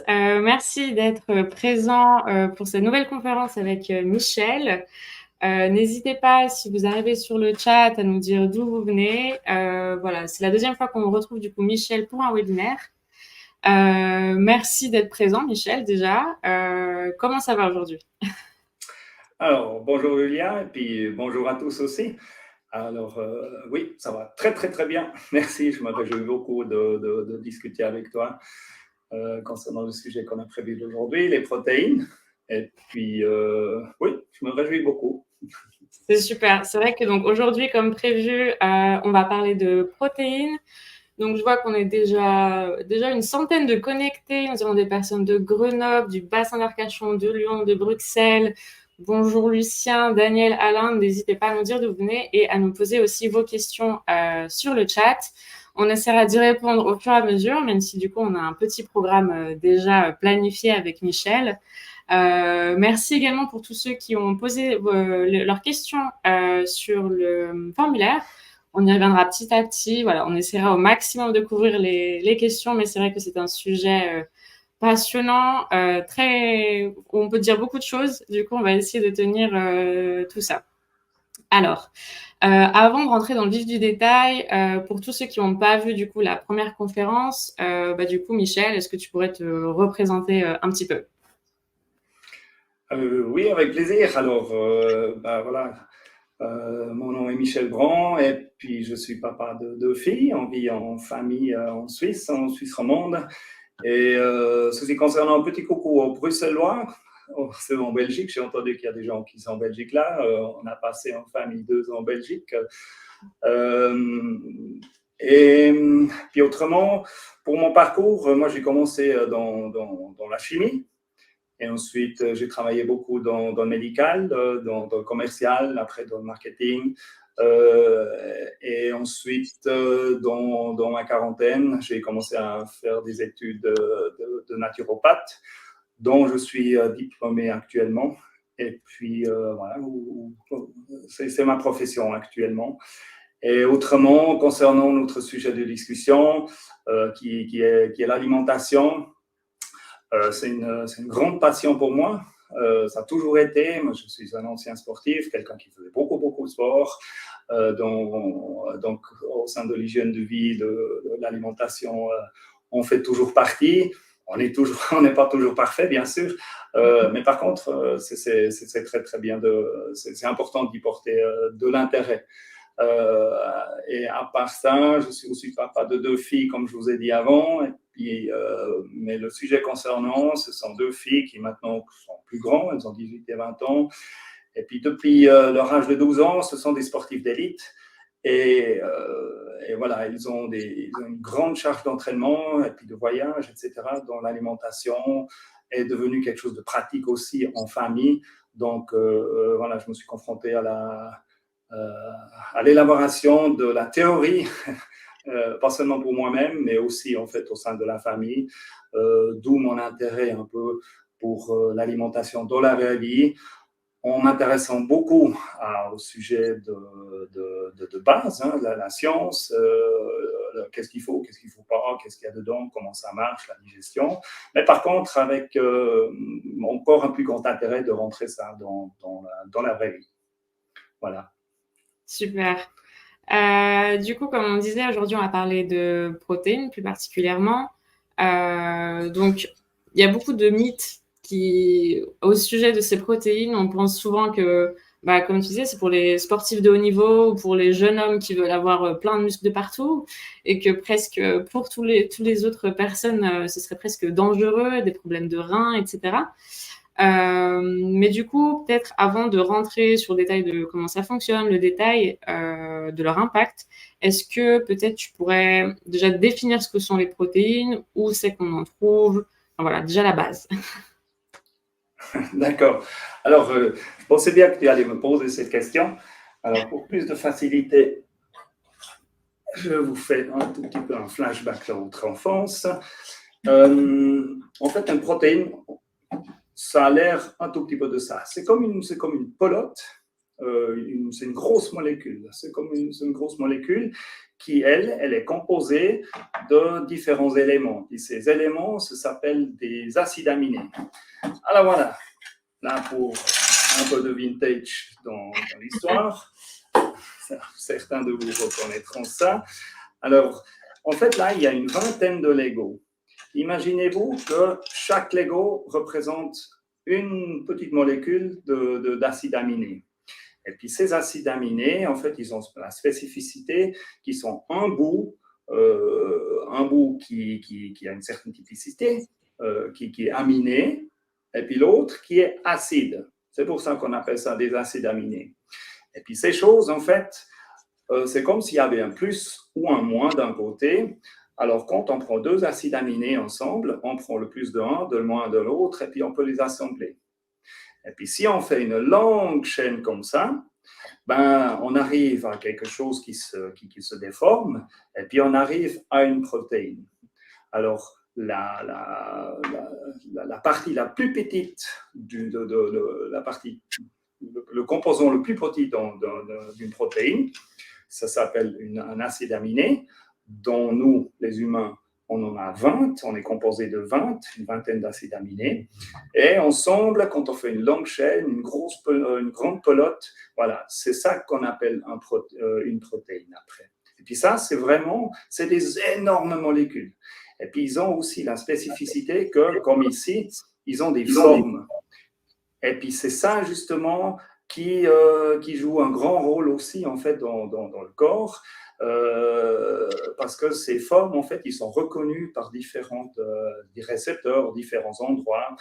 Merci d'être présent pour cette nouvelle conférence avec Michel. N'hésitez pas, si vous arrivez sur le chat, à nous dire d'où vous venez. Voilà, c'est la deuxième fois qu'on retrouve du coup Michel pour un webinaire. Merci d'être présent, Michel, déjà. Comment ça va aujourd'hui? Alors, bonjour Julia, et puis bonjour à tous aussi. Alors, oui, ça va très, très, très bien. Merci, je me réjouis beaucoup de discuter avec toi concernant le sujet qu'on a prévu d'aujourd'hui, les protéines. Et puis, oui, je me réjouis beaucoup. C'est super. C'est vrai que donc aujourd'hui, comme prévu, on va parler de protéines. Donc, je vois qu'on est déjà une centaine de connectés. Nous avons des personnes de Grenoble, du bassin d'Arcachon, de Lyon, de Bruxelles. Bonjour Lucien, Daniel, Alain. N'hésitez pas à nous dire d'où vous venez et à nous poser aussi vos questions sur le chat. On essaiera d'y répondre au fur et à mesure, même si du coup, on a un petit programme déjà planifié avec Michel. Merci également pour tous ceux qui ont posé leurs questions sur le formulaire. On y reviendra petit à petit. Voilà, on essaiera au maximum de couvrir les questions, mais c'est vrai que c'est un sujet passionnant, où on peut dire beaucoup de choses. Du coup, on va essayer de tenir tout ça. Alors, avant de rentrer dans le vif du détail, pour tous ceux qui n'ont pas vu du coup la première conférence, du coup, Michel, est-ce que tu pourrais te représenter un petit peu? Oui, avec plaisir. Alors, voilà, mon nom est Michel Brand et puis je suis papa de deux filles. On vit en famille en Suisse romande. Et ceci concernant un petit coucou aux Bruxellois, c'est en Belgique. J'ai entendu qu'il y a des gens qui sont en Belgique là. On a passé en famille 2 ans en Belgique. Et puis autrement, pour mon parcours, moi j'ai commencé dans la chimie. Et ensuite, j'ai travaillé beaucoup dans le médical, dans le commercial, après dans le marketing. Et ensuite, dans ma quarantaine, j'ai commencé à faire des études de naturopathe, dont je suis diplômé actuellement. Et puis, voilà, c'est ma profession actuellement. Et autrement, concernant notre sujet de discussion, qui est l'alimentation, c'est une grande passion pour moi. Ça a toujours été. Moi, je suis un ancien sportif, quelqu'un qui faisait beaucoup, beaucoup de sport. Donc, au sein de l'hygiène de vie, de l'alimentation, on fait toujours partie. On n'est pas toujours parfait, bien sûr. Mais par contre, c'est très, très bien. C'est important d'y porter de l'intérêt. Et à part ça, je suis aussi papa de 2 filles, comme je vous ai dit avant. Et puis, mais le sujet concernant, ce sont 2 filles qui maintenant sont plus grandes, elles ont 18 et 20 ans. Et puis depuis leur âge de 12 ans, ce sont des sportifs d'élite. Et voilà, ils ont une grande charge d'entraînement et puis de voyage, etc., dont l'alimentation est devenue quelque chose de pratique aussi en famille. Donc, voilà, je me suis confronté à l'élaboration de la théorie, pas seulement pour moi-même, mais aussi en fait au sein de la famille, d'où mon intérêt un peu pour l'alimentation dans la vraie vie, en m'intéressant beaucoup au sujet de base, hein, la science, qu'est-ce qu'il faut pas, qu'est-ce qu'il y a dedans, comment ça marche, la digestion. Mais par contre, avec encore un plus grand intérêt de rentrer ça dans la vraie vie. Voilà. Super. Du coup, comme on disait, aujourd'hui, on va parler de protéines plus particulièrement. Donc, il y a beaucoup de mythes au sujet de ces protéines. On pense souvent que, comme tu disais, c'est pour les sportifs de haut niveau ou pour les jeunes hommes qui veulent avoir plein de muscles de partout et que presque pour tous les autres personnes, ce serait presque dangereux, des problèmes de reins, etc. Mais du coup, peut-être avant de rentrer sur le détail de comment ça fonctionne, le détail de leur impact, est-ce que peut-être tu pourrais déjà définir ce que sont les protéines, où c'est qu'on en trouve, enfin, voilà, déjà la base. D'accord. Alors, je pensais bien que tu allais me poser cette question. Alors, pour plus de facilité, je vous fais un tout petit peu un flashback sur votre enfance. En fait, une protéine, ça a l'air un tout petit peu de ça. C'est comme une pelote, c'est une grosse molécule. C'est une grosse molécule qui, elle est composée de différents éléments. Et ces éléments, ça s'appelle des acides aminés. Alors voilà, là pour un peu de vintage dans l'histoire. Certains de vous reconnaîtront ça. Alors, en fait, là, il y a une vingtaine de Legos. Imaginez-vous que chaque Lego représente une petite molécule d'acide aminé. Et puis, ces acides aminés, en fait, ils ont la spécificité qu'ils sont un bout qui a une certaine typicité, qui est aminé, et puis l'autre qui est acide. C'est pour ça qu'on appelle ça des acides aminés. Et puis ces choses, en fait, c'est comme s'il y avait un plus ou un moins d'un côté. Alors, quand on prend deux acides aminés ensemble, on prend le plus de l'un, le moins de l'autre, et puis on peut les assembler. Et puis, si on fait une longue chaîne comme ça, ben, on arrive à quelque chose qui se déforme, et puis on arrive à une protéine. Alors, la partie la plus petite, la partie, le composant le plus petit d'une protéine, ça s'appelle un acide aminé, dont nous, les humains, on en a 20, on est composé de 20, une vingtaine d'acides aminés. Et ensemble, quand on fait une longue chaîne, une grande pelote, voilà, c'est ça qu'on appelle une protéine après. Et puis ça, c'est des énormes molécules. Et puis ils ont aussi la spécificité que, comme ici, ils ont des formes. Et puis c'est ça, justement, qui joue un grand rôle aussi, en fait, dans le corps. Parce que ces formes, en fait, ils sont reconnus par des récepteurs, différents endroits.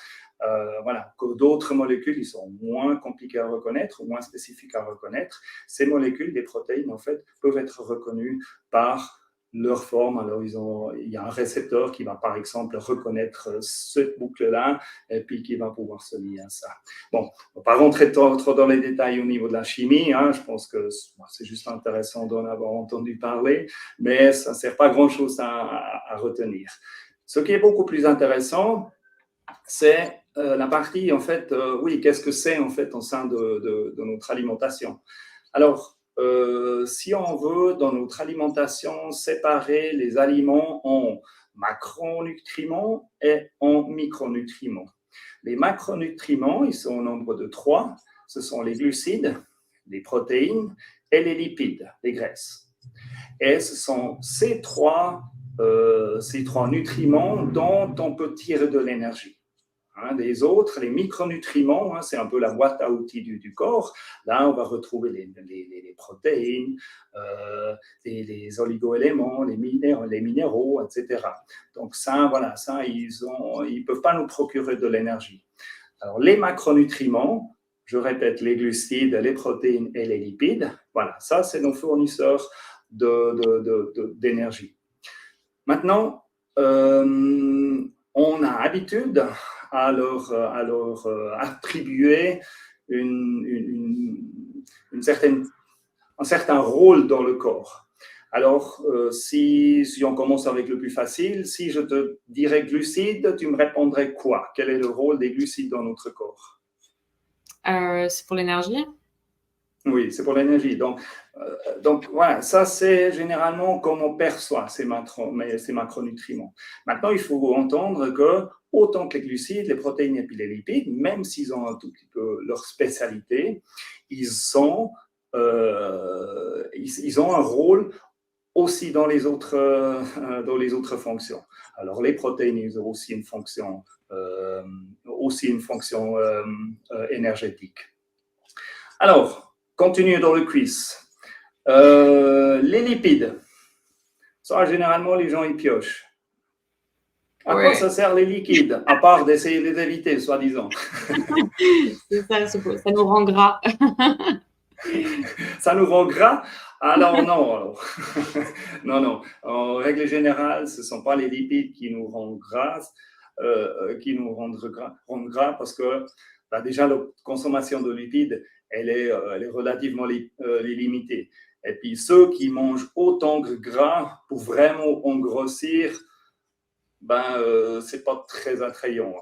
Voilà, que d'autres molécules, ils sont moins compliqués à reconnaître, moins spécifiques à reconnaître. Ces molécules, des protéines, en fait, peuvent être reconnues par leur forme. Alors, il y a un récepteur qui va, par exemple, reconnaître cette boucle-là et puis qui va pouvoir se lier à ça. Bon, on ne va pas rentrer trop dans les détails au niveau de la chimie. Je pense que c'est juste intéressant d'en avoir entendu parler, mais ça ne sert pas grand-chose à retenir. Ce qui est beaucoup plus intéressant, c'est la partie, en fait, oui, qu'est-ce que c'est, en fait, au sein de notre alimentation. Alors, si on veut, dans notre alimentation, séparer les aliments en macronutriments et en micronutriments. Les macronutriments, ils sont au nombre de 3. Ce sont les glucides, les protéines et les lipides, les graisses. Et ce sont ces trois nutriments dont on peut tirer de l'énergie. Les autres, les micronutriments, c'est un peu la boîte à outils du corps. Là, on va retrouver les protéines, les oligoéléments, les minéraux, etc. Donc ça, voilà, ça, ils ne peuvent pas nous procurer de l'énergie. Alors, les macronutriments, je répète, les glucides, les protéines et les lipides, voilà, ça, c'est nos fournisseurs d'énergie. Maintenant, on a habitude à leur attribuer un certain rôle dans le corps. Alors, si on commence avec le plus facile, si je te dirais glucides, tu me répondrais quoi? Quel est le rôle des glucides dans notre corps? C'est pour l'énergie? Oui, c'est pour l'énergie. Donc voilà, ça c'est généralement comme on perçoit ces macronutriments. Maintenant, il faut entendre que autant que les glucides, les protéines et puis les lipides, même s'ils ont un tout petit peu leur spécialité, ils ont un rôle aussi dans les autres fonctions. Alors les protéines, ils ont aussi une fonction énergétique. Alors, continue dans le quiz. Les lipides. Ça, généralement, les gens, ils piochent. À quoi ça sert les liquides, à part d'essayer de les éviter, soi-disant? C'est ça, ça nous rend gras. Ça nous rend gras? Alors non. Non. En règle générale, ce ne sont pas les lipides qui nous rendent gras, parce que déjà, la consommation de lipides, elle est relativement limitée. Et puis, ceux qui mangent autant de gras pour vraiment engrossir, ce n'est pas très attrayant,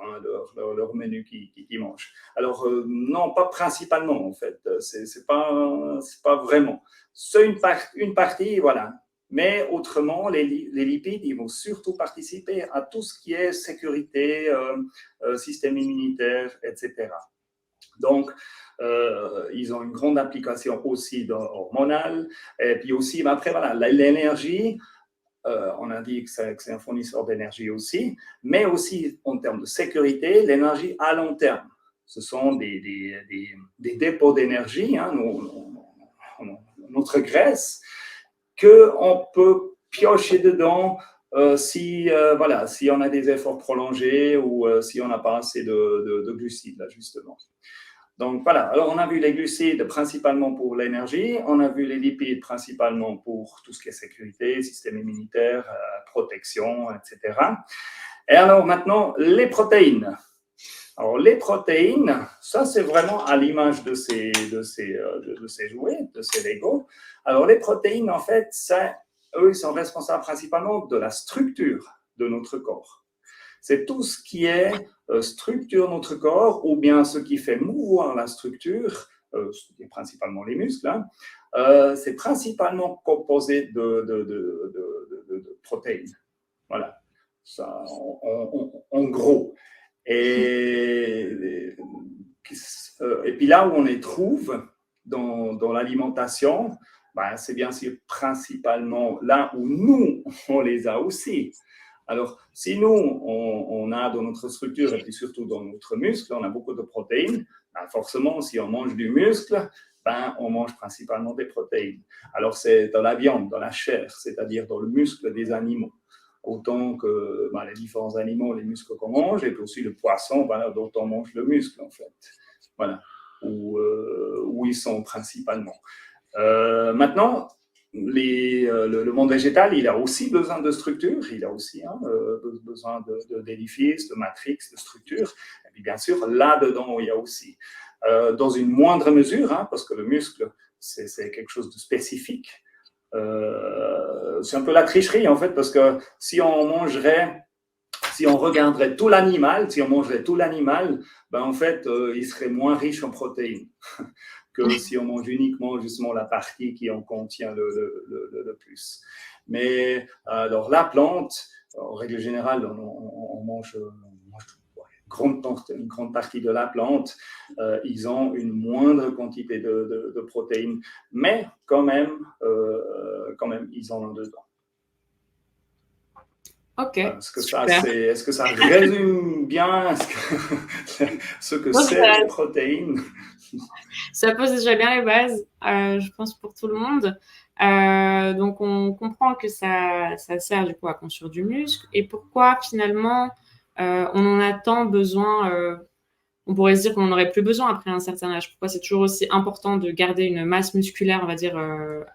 leur menu qu'ils mangent. Alors, non, pas principalement, en fait. C'est pas vraiment. C'est une partie, voilà. Mais autrement, les lipides, ils vont surtout participer à tout ce qui est sécurité, système immunitaire, etc. Donc, ils ont une grande application aussi hormonale. Et puis aussi, mais après, voilà, l'énergie, on a dit que c'est un fournisseur d'énergie aussi, mais aussi en termes de sécurité, l'énergie à long terme. Ce sont des dépôts d'énergie, hein, notre graisse, qu'on peut piocher dedans si on a des efforts prolongés ou si on n'a pas assez de glucides, là, justement. Donc voilà, alors on a vu les glucides principalement pour l'énergie, on a vu les lipides principalement pour tout ce qui est sécurité, système immunitaire, protection, etc. Et alors maintenant, les protéines. Alors les protéines, ça c'est vraiment à l'image de ces jouets, de ces Lego. Alors les protéines, en fait, eux, ils sont responsables principalement de la structure de notre corps. C'est tout ce qui est structure notre corps, ou bien ce qui fait mouvoir la structure, principalement les muscles, hein, c'est principalement composé de protéines. Voilà, ça, en gros. Et puis là où on les trouve dans l'alimentation, ben, c'est bien sûr principalement là où nous, on les a aussi. Alors, si nous, on a dans notre structure et puis surtout dans notre muscle, on a beaucoup de protéines, ben forcément, si on mange du muscle, ben, on mange principalement des protéines. Alors, c'est dans la viande, dans la chair, c'est-à-dire dans le muscle des animaux. Autant que ben, les différents animaux, les muscles qu'on mange, et puis aussi le poisson, ben, dont on mange le muscle, en fait. Voilà, où ils sont principalement. Maintenant, le monde végétal, il a aussi besoin de structure, il a aussi besoin d'édifices, de matrix, de structure. Et puis bien sûr, là-dedans, il y a aussi, dans une moindre mesure, hein, parce que le muscle, c'est quelque chose de spécifique. C'est un peu la tricherie, en fait, parce que si on regarderait tout l'animal, si on mangerait tout l'animal, ben en fait, il serait moins riche en protéines que si on mange uniquement justement la partie qui en contient le plus. Mais alors la plante, en règle générale, on mange une grande partie de la plante, ils ont une moindre quantité de protéines, mais quand même, ils en ont dedans. Ok. Est-ce que ça résume bien ce que c'est les protéines? Ça pose déjà bien les bases, je pense, pour tout le monde. Donc, on comprend que ça sert du coup à construire du muscle. Et pourquoi finalement on en a tant besoin on pourrait se dire qu'on n'en aurait plus besoin après un certain âge. Pourquoi c'est toujours aussi important de garder une masse musculaire, on va dire,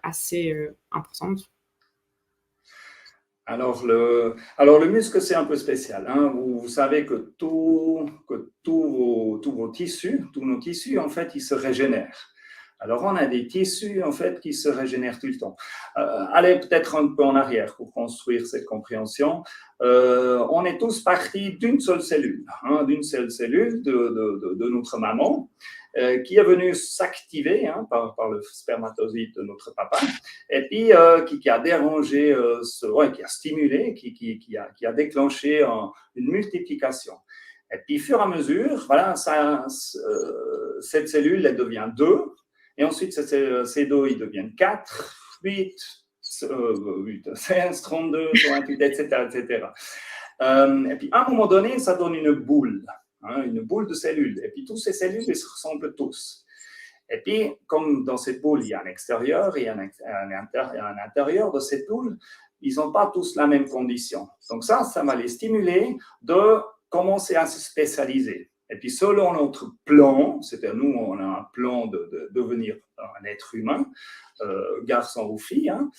assez importante? Alors le muscle, c'est un peu spécial. Hein. Vous savez que tous vos tissus, tous nos tissus, en fait, ils se régénèrent. Alors, on a des tissus, en fait, qui se régénèrent tout le temps. Allez peut-être un peu en arrière pour construire cette compréhension. On est tous partis d'une seule cellule, hein, d'une seule cellule de notre maman, qui est venue s'activer hein, par le spermatozoïde de notre papa, et puis qui a dérangé, qui a stimulé, qui a déclenché une multiplication. Et puis, au fur et à mesure, voilà, cette cellule, elle devient 2, et ensuite, ces 2, ils deviennent 4, 8, 16, 32, 28, etc. etc. Et puis, à un moment donné, ça donne une boule de cellules. Et puis, toutes ces cellules, elles se ressemblent tous. Et puis, comme dans cette boule, il y a un extérieur et un intérieur de cette boule, ils n'ont pas tous la même condition. Donc ça va les stimuler de commencer à se spécialiser. Et puis, selon notre plan, c'est-à-dire nous, on a un plan de devenir un être humain, garçon ou fille, hein,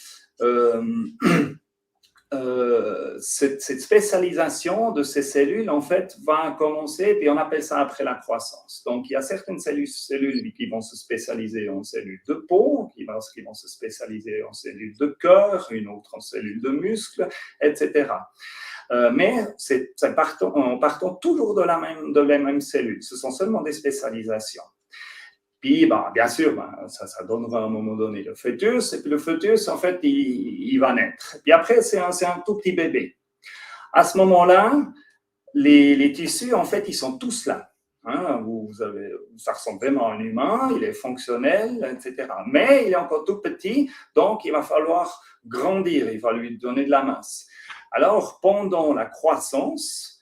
cette spécialisation de ces cellules, en fait, va commencer, puis on appelle ça après la croissance. Donc, il y a certaines cellules qui vont se spécialiser en cellules de peau, qui vont se spécialiser en cellules de cœur, une autre en cellules de muscles, etc. Mais en partant toujours de la même cellule. Ce sont seulement des spécialisations. Puis, bien sûr, ça donnera à un moment donné le fœtus. Et puis, le fœtus, en fait, il va naître. Puis après, c'est un tout petit bébé. À ce moment-là, les tissus, en fait, ils sont tous là. Hein, ça ressemble vraiment à un humain, il est fonctionnel, etc. Mais il est encore tout petit, donc il va falloir grandir, il va lui donner de la masse. Alors, pendant la croissance,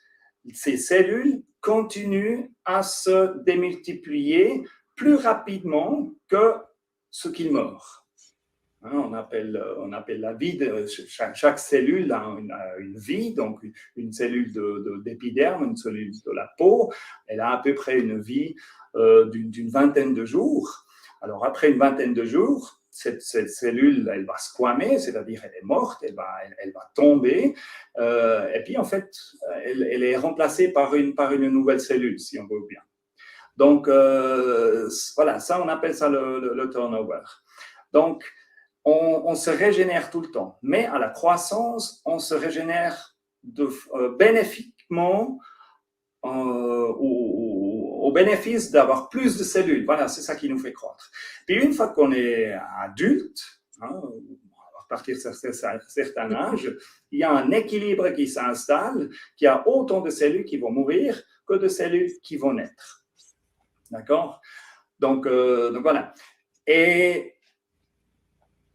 ces cellules continuent à se démultiplier plus rapidement que ce qu'il meurt. On appelle la vie de chaque cellule a une vie, donc une cellule d'épiderme, une cellule de la peau, elle a à peu près une vie d'une vingtaine de jours. Alors après une vingtaine de jours, cette cellule, elle va squamer, c'est-à-dire elle est morte, elle va tomber, et puis en fait, elle est remplacée par une nouvelle cellule, si on veut bien. Donc voilà, ça on appelle ça le turnover. Donc on se régénère tout le temps, mais à la croissance, on se régénère bénéfiquement au bénéfice d'avoir plus de cellules. Voilà, c'est ça qui nous fait croître. Puis une fois qu'on est adulte, à partir d'un certain âge, il y a un équilibre qui s'installe, qui a autant de cellules qui vont mourir que de cellules qui vont naître. D'accord ? Donc voilà. Et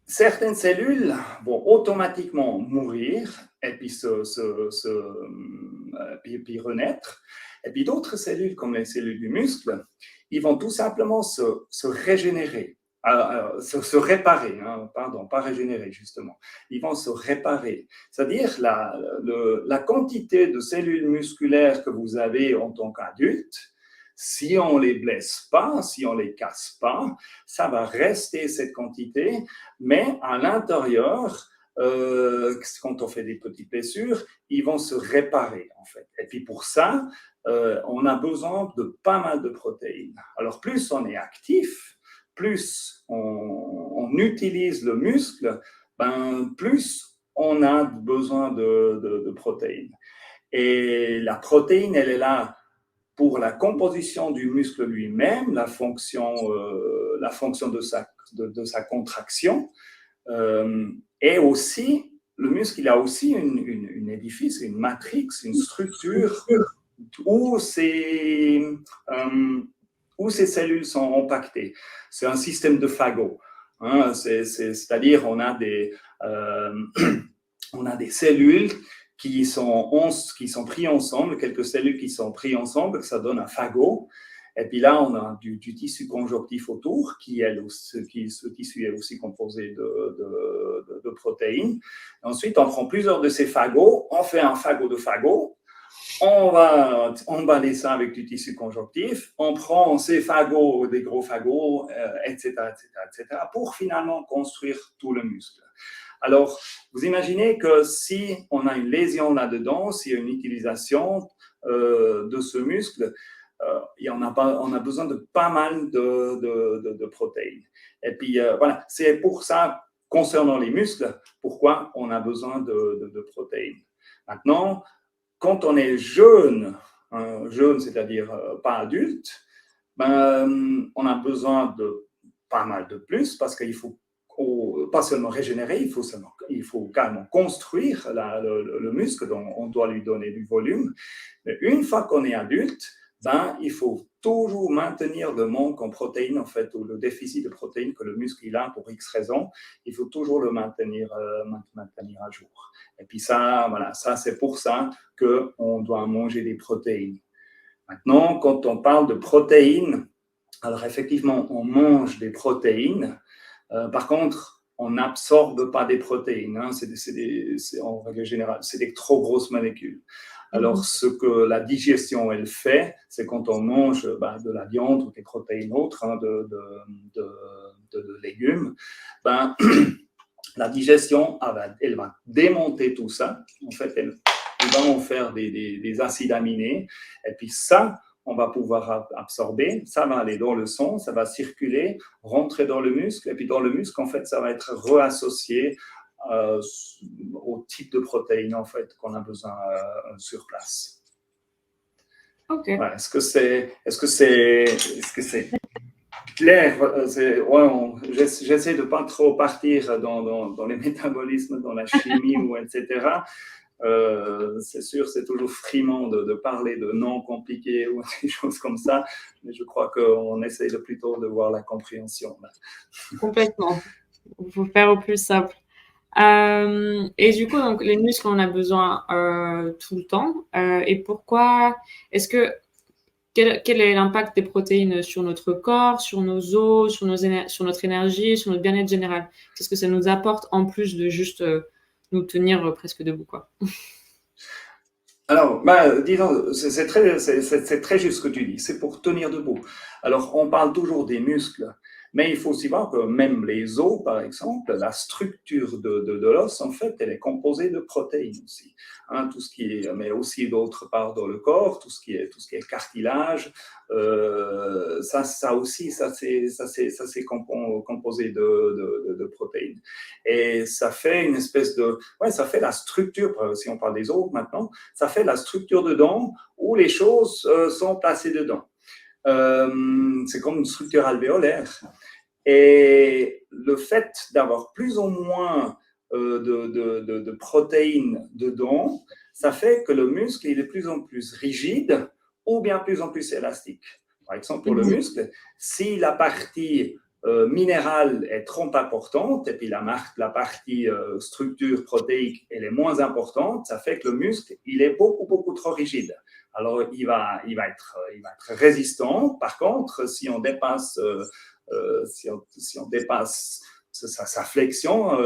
certaines cellules vont automatiquement mourir et puis, puis renaître. Et puis d'autres cellules, comme les cellules du muscle, ils vont tout simplement se régénérer, se réparer, pardon, pas régénérer justement. Ils vont se réparer. C'est-à-dire la quantité de cellules musculaires que vous avez en tant qu'adulte, si on ne les blesse pas, si on ne les casse pas, ça va rester cette quantité, mais à l'intérieur, quand on fait des petites blessures, ils vont se réparer en fait. Et puis pour ça, on a besoin de pas mal de protéines. Alors plus on est actif, plus on utilise le muscle, plus on a besoin de protéines. Et la protéine, elle est là pour la composition du muscle lui-même, la fonction de sa contraction, et aussi, le muscle, il a aussi une édifice, une matrix, une structure où ces cellules sont impactées. C'est un système de Fagot. C'est-à-dire, on a des cellules qui sont pris ensemble, quelques cellules qui sont prises ensemble, ça donne un fagot. Et puis là, on a du tissu conjonctif autour, ce tissu est aussi composé de protéines. Ensuite, on prend plusieurs de ces fagots, on fait un fagot de fagot, on va emballer ça avec du tissu conjonctif, on prend ces fagots, des gros fagots, etc., pour finalement construire tout le muscle. Alors, vous imaginez que si on a une lésion là-dedans, s'il y a une utilisation de ce muscle, on a besoin de pas mal de protéines. Et puis, voilà, c'est pour ça, concernant les muscles, pourquoi on a besoin de protéines. Maintenant, quand on est jeune, c'est-à-dire pas adulte, on a besoin de pas mal de plus parce qu'il faut pas seulement régénérer, il faut carrément construire le muscle, donc on doit lui donner du volume. Mais une fois qu'on est adulte, il faut toujours maintenir le manque en protéines, en fait, ou le déficit de protéines que le muscle il a pour X raisons, il faut toujours le maintenir à jour. Et puis ça, voilà, ça c'est pour ça qu'on doit manger des protéines. Maintenant, quand on parle de protéines, alors effectivement, on mange des protéines. Par contre, on n'absorbe pas des protéines. En règle générale, c'est des trop grosses molécules. Alors, ce que la digestion, elle fait, c'est quand on mange de la viande ou des protéines autres, de légumes, la digestion, elle va démonter tout ça. En fait, elle va en faire des acides aminés. Et puis ça, on va pouvoir absorber, ça va aller dans le sang, ça va circuler, rentrer dans le muscle, et puis dans le muscle, en fait, ça va être réassocié au type de protéines, en fait, qu'on a besoin sur place. Ok. Ouais, est-ce que c'est Claire, j'essaie de pas trop partir dans les métabolismes, dans la chimie ou etc. C'est sûr, c'est toujours frimant de parler de noms compliqués ou des choses comme ça, mais je crois qu'on essaye plutôt de voir la compréhension. Complètement. Il faut faire au plus simple. Et du coup, donc, les muscles, on a besoin tout le temps. Et pourquoi est-ce que quel est l'impact des protéines sur notre corps, sur nos os, sur notre énergie, sur notre bien-être général? Qu'est-ce que ça nous apporte en plus de juste nous tenir presque debout, quoi? Alors, disons, c'est très juste ce que tu dis. C'est pour tenir debout. Alors, on parle toujours des muscles, mais il faut aussi voir que même les os, par exemple, la structure de l'os, en fait, elle est composée de protéines aussi. Hein, tout ce qui est, mais aussi d'autre part dans le corps, tout ce qui est cartilage, ça aussi, ça c'est composé de protéines. Et ça fait une espèce de, ouais, ça fait la structure. Si on parle des os maintenant, ça fait la structure dedans où les choses sont placées dedans. C'est comme une structure alvéolaire. Et le fait d'avoir plus ou moins de protéines dedans, ça fait que le muscle il est de plus en plus rigide ou bien plus en plus élastique. Par exemple, pour le muscle, si la partie minérale est trop importante et puis la partie structure protéique elle est moins importante, ça fait que le muscle il est beaucoup trop rigide. Alors il va être résistant. Par contre, si on dépasse si on dépasse sa flexion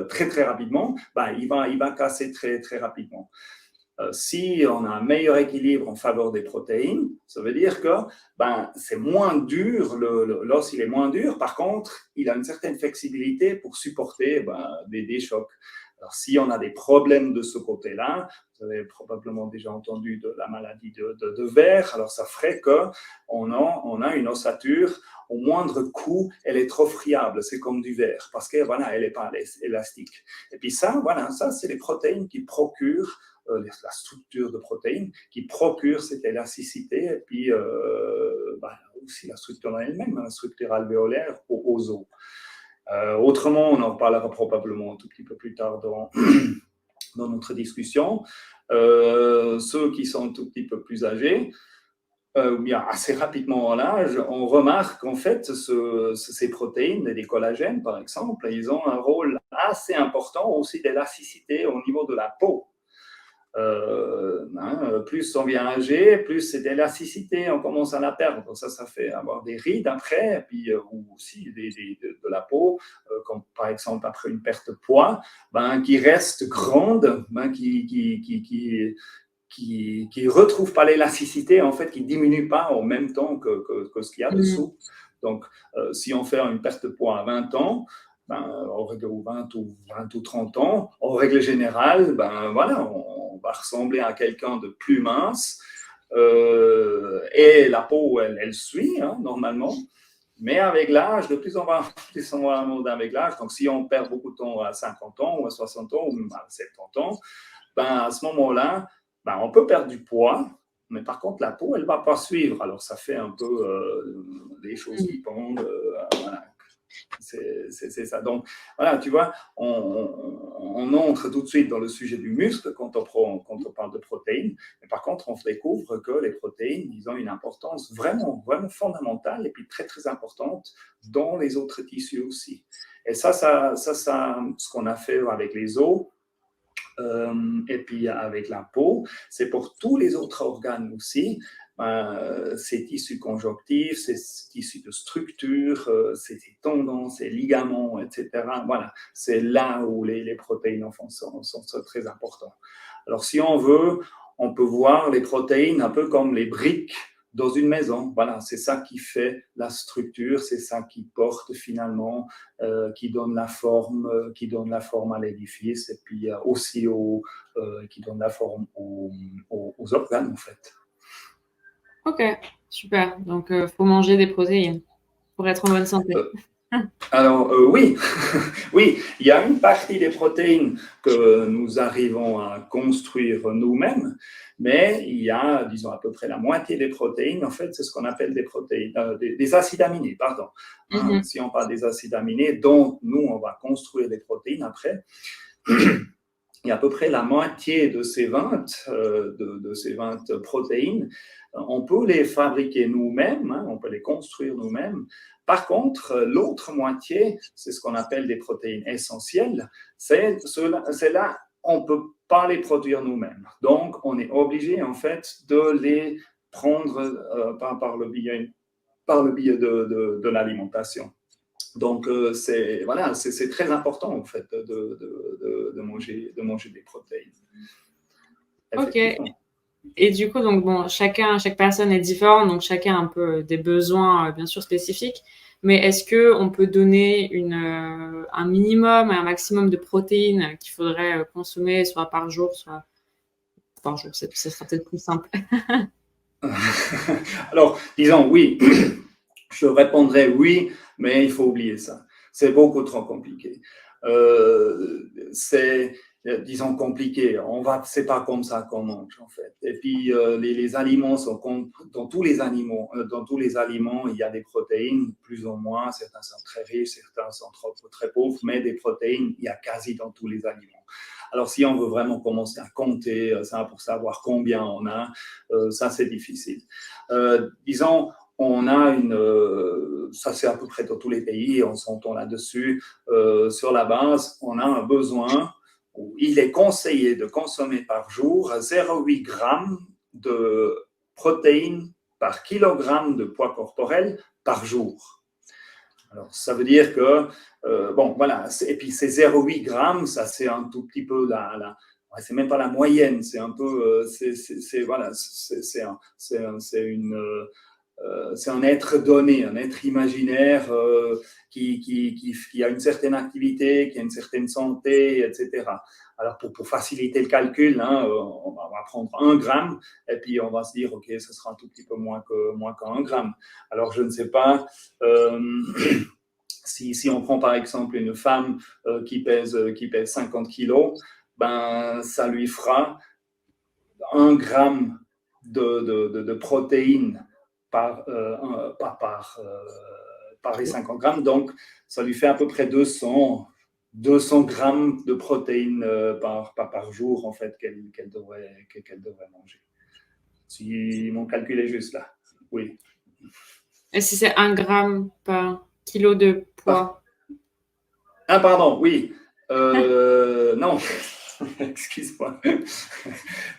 très rapidement, il va casser très rapidement. Si on a un meilleur équilibre en faveur des protéines, ça veut dire que c'est moins dur, l'os il est moins dur, par contre, il a une certaine flexibilité pour supporter des chocs. Alors, si on a des problèmes de ce côté-là, vous avez probablement déjà entendu de la maladie de verre, alors ça ferait qu'on a une ossature, au moindre coup, elle est trop friable, c'est comme du verre, parce qu'elle n'est pas élastique. Et puis ça, c'est les protéines qui procurent la structure de protéines qui procure cette élasticité et puis aussi la structure en elle-même, la structure alvéolaire aux os. Autrement, on en parlera probablement un tout petit peu plus tard dans notre discussion. Ceux qui sont un tout petit peu plus âgés, ou bien assez rapidement en âge, on remarque qu'en fait, ces protéines, les collagènes par exemple, ils ont un rôle assez important aussi d'élasticité au niveau de la peau. Plus on vient âgé, plus c'est d'élasticité, on commence à la perdre. Ça fait avoir des rides après, et puis ou aussi de la peau, comme par exemple après une perte de poids, qui reste grande, qui retrouve pas l'élasticité, en fait, qui diminue pas en même temps que ce qu'il y a dessous. Donc, si on fait une perte de poids à 20 ans, ou 20 ou 30 ans, en règle générale, on va ressembler à quelqu'un de plus mince et la peau, elle suit normalement. Mais avec l'âge, de plus en plus on va avec l'âge. Donc, si on perd beaucoup de temps à 50 ans ou à 60 ans ou même à 70 ans, à ce moment-là, on peut perdre du poids, mais par contre, la peau, elle ne va pas suivre. Alors, ça fait un peu des choses qui pendent. Voilà. C'est ça. Donc, voilà, tu vois, on entre tout de suite dans le sujet du muscle quand on parle de protéines. Mais par contre, on découvre que les protéines, ils ont une importance vraiment fondamentale et puis très importante dans les autres tissus aussi. Et ça ce qu'on a fait avec les os, et puis avec la peau, c'est pour tous les autres organes aussi. Ces tissus conjonctifs, ces tissus de structure, ces tendons, ces ligaments, etc. Voilà, c'est là où les protéines sont très importantes. Alors, si on veut, on peut voir les protéines un peu comme les briques dans une maison. Voilà, c'est ça qui fait la structure, c'est ça qui porte finalement, qui donne la forme à l'édifice et puis aussi qui donne la forme aux organes en fait. Ok, super. Donc, faut manger des protéines pour être en bonne santé. Alors, oui, oui, il y a une partie des protéines que nous arrivons à construire nous-mêmes, mais il y a, disons, à peu près la moitié des protéines, en fait, c'est ce qu'on appelle des protéines, des acides aminés, pardon. Hein, Mhm. si on parle des acides aminés, dont nous, on va construire des protéines après, il y a à peu près la moitié de ces 20, de ces 20 protéines, on peut les fabriquer nous-mêmes, hein, on peut les construire nous-mêmes. Par contre, l'autre moitié, c'est ce qu'on appelle des protéines essentielles, c'est là, on ne peut pas les produire nous-mêmes. Donc, on est obligé, en fait, de les prendre par le biais de l'alimentation. Donc, voilà, c'est très important, en fait, de manger des protéines, Ok. effectivement. Et du coup, donc bon, chaque personne est différente, donc chacun a un peu des besoins bien sûr spécifiques. Mais est-ce que on peut donner un minimum et un maximum de protéines qu'il faudrait consommer, soit par jour, soit par jour, ce sera peut-être plus simple. Alors, disons oui, je répondrai oui, mais il faut oublier ça. C'est beaucoup trop compliqué. C'est, disons, compliqué. C'est pas comme ça qu'on mange, en fait. Et puis, les aliments sont dans tous les aliments, il y a des protéines, plus ou moins. Certains sont très riches, certains sont très pauvres, mais des protéines, il y a quasi dans tous les aliments. Alors, si on veut vraiment commencer à compter ça pour savoir combien on a, ça, c'est difficile. Disons, on a ça c'est à peu près dans tous les pays, on s'entend là-dessus, sur la base, on a un besoin où il est conseillé de consommer par jour 0,8 g de protéines par kilogramme de poids corporel par jour. Alors, ça veut dire que, bon, voilà, et puis ces 0,8 grammes, ça c'est un tout petit peu c'est même pas la moyenne, c'est un peu, voilà, c'est un être donné, un être imaginaire qui a une certaine activité, qui a une certaine santé, etc. Alors, pour faciliter le calcul, hein, on va prendre 1 gramme et puis on va se dire, OK, ce sera un tout petit peu moins qu'1 gramme. Alors, je ne sais pas si on prend par exemple une femme qui pèse 50 kilos, ben, ça lui fera 1 gramme de protéines par les 50 grammes. Donc, ça lui fait à peu près 200 grammes de protéines par jour, en fait, qu'elle devrait manger. Si mon calcul est juste là, oui. Et si c'est 1 gramme par kilo de Ah, poids? pardon, oui. Non, excuse-moi.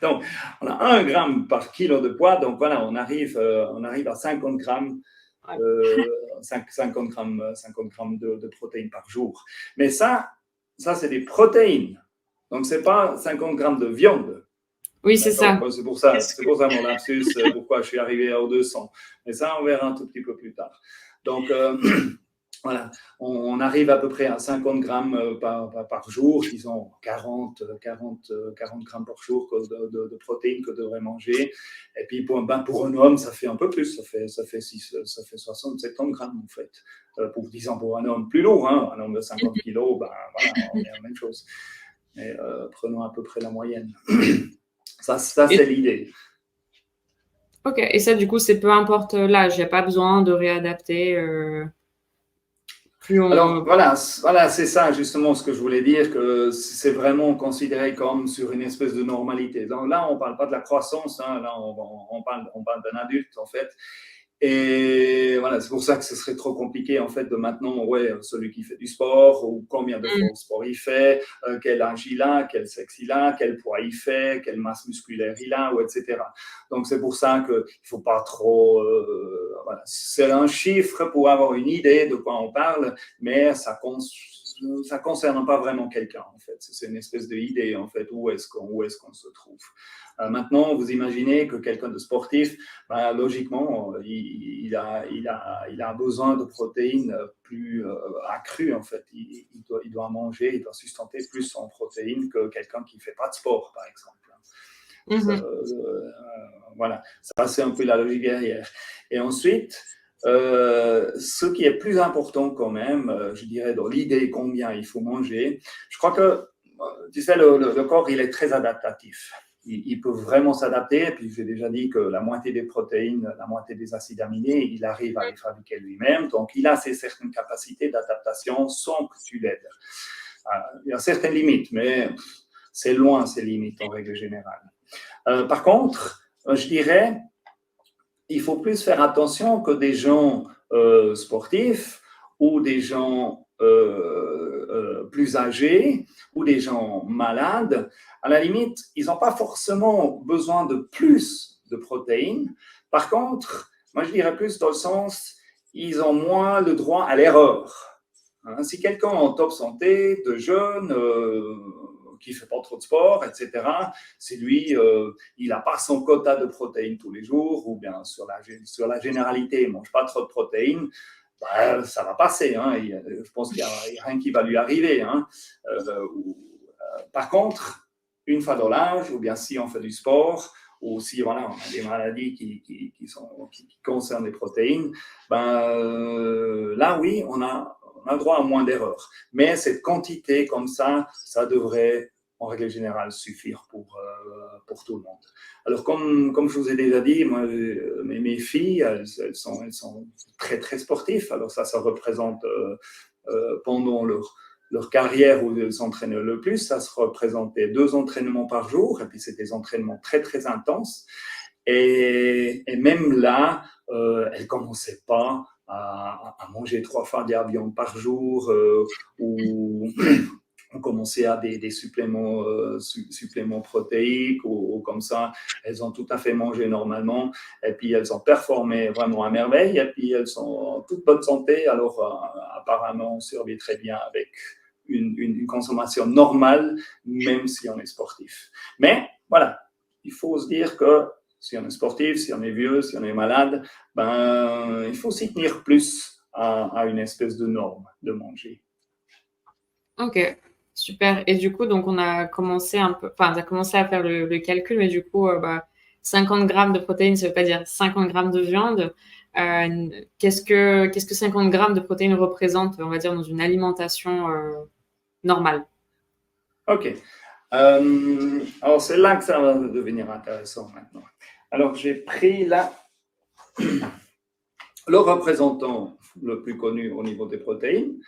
Donc, on a 1 gramme par kilo de poids, donc voilà, on arrive à 50 grammes, Ouais. 50 grammes de protéines par jour. Mais ça c'est des protéines. Donc, ce n'est pas 50 grammes de viande. Oui, c'est D'accord? ça. C'est pour ça mon lapsus, pourquoi je suis arrivé aux 200. Mais ça, on verra un tout petit peu plus tard. Donc, voilà, on arrive à peu près à 50 grammes par jour, disons 40 grammes par jour de protéines que devrait manger. Et puis pour un homme, ça fait un peu plus, ça fait 60-70 grammes en fait. Disons pour un homme plus lourd, hein, un homme de 50 kilos, ben, voilà, on est à la même chose. Mais prenons à peu près la moyenne. Ça c'est l'idée. Ok, et ça, du coup, c'est peu importe l'âge, il n'y a pas besoin de réadapter. Plus Alors on. voilà, c'est ça justement ce que je voulais dire, que c'est vraiment considéré comme sur une espèce de normalité. Donc là, on ne parle pas de la croissance, hein, là on parle d'un adulte en fait. Et voilà, c'est pour ça que ce serait trop compliqué en fait de maintenant, ouais, celui qui fait du sport, ou combien de fois au sport il fait, quel âge il a, quel sexe il a, quel poids il fait, quelle masse musculaire il a, ou etc. Donc c'est pour ça qu'il ne faut pas trop. Voilà. C'est un chiffre pour avoir une idée de quoi on parle, mais ça concerne pas vraiment quelqu'un en fait. C'est une espèce d'idée en fait où est-ce qu'on se trouve. Maintenant, vous imaginez que quelqu'un de sportif, ben, logiquement, il a besoin de protéines plus accrues en fait. Il doit manger, il doit sustenter plus en protéines que quelqu'un qui ne fait pas de sport, par exemple. Ça, voilà, ça c'est un peu la logique derrière. Et ensuite, ce qui est plus important quand même, je dirais, dans l'idée combien il faut manger, je crois que, tu sais, le corps, il est très adaptatif. Il peut vraiment s'adapter. Et puis, j'ai déjà dit que la moitié des protéines, la moitié des acides aminés, il arrive à les fabriquer lui-même. Donc, il a certaines capacités d'adaptation sans que tu l'aides. Il y a certaines limites, mais c'est loin ces limites en règle générale. Par contre, je dirais, il faut plus faire attention que des gens sportifs ou des gens plus âgés ou des gens malades. À la limite, ils n'ont pas forcément besoin de plus de protéines. Par contre, moi je dirais plus dans le sens, ils ont moins le droit à l'erreur. Hein, si quelqu'un en top santé, de jeune, qui ne fait pas trop de sport, etc., c'est lui, il n'a pas son quota de protéines tous les jours, ou bien sur la généralité, il ne mange pas trop de protéines, bah, ça va passer. Hein, je pense qu'il n'y a rien qui va lui arriver. Hein. Par contre, une fois dans l'âge, ou bien si on fait du sport, ou si voilà, on a des maladies qui concernent les protéines, ben, là, oui, on a droit à moins d'erreurs. Mais cette quantité comme ça devrait, en règle générale, suffire pour tout le monde. Alors, comme je vous ai déjà dit, moi, mes filles, elles sont très, très sportives. Alors, ça représente pendant leur carrière où elles s'entraînent le plus, ça se représentait 2 entraînements par jour, et puis c'était des entraînements très, très intenses. Et même là, elles ne commençaient pas à manger 3 fois de la viande par jour ou on commençait à des suppléments protéiques ou comme ça. Elles ont tout à fait mangé normalement et puis elles ont performé vraiment à merveille et puis elles sont en toute bonne santé. Alors apparemment, on survit très bien avec une consommation normale, même si on est sportif. Mais voilà, il faut se dire que si on est sportif, si on est vieux, si on est malade, ben, il faut s'y tenir plus à une espèce de norme de manger. Ok, super. Et du coup, donc on a commencé un peu, enfin, on a commencé à faire le calcul, mais du coup, 50 grammes de protéines, ça veut pas dire 50 grammes de viande. Qu'est-ce que 50 grammes de protéines représentent, on va dire, dans une alimentation normale? Ok. Alors, c'est là que ça va devenir intéressant maintenant. Alors, j'ai pris là le représentant le plus connu au niveau des protéines.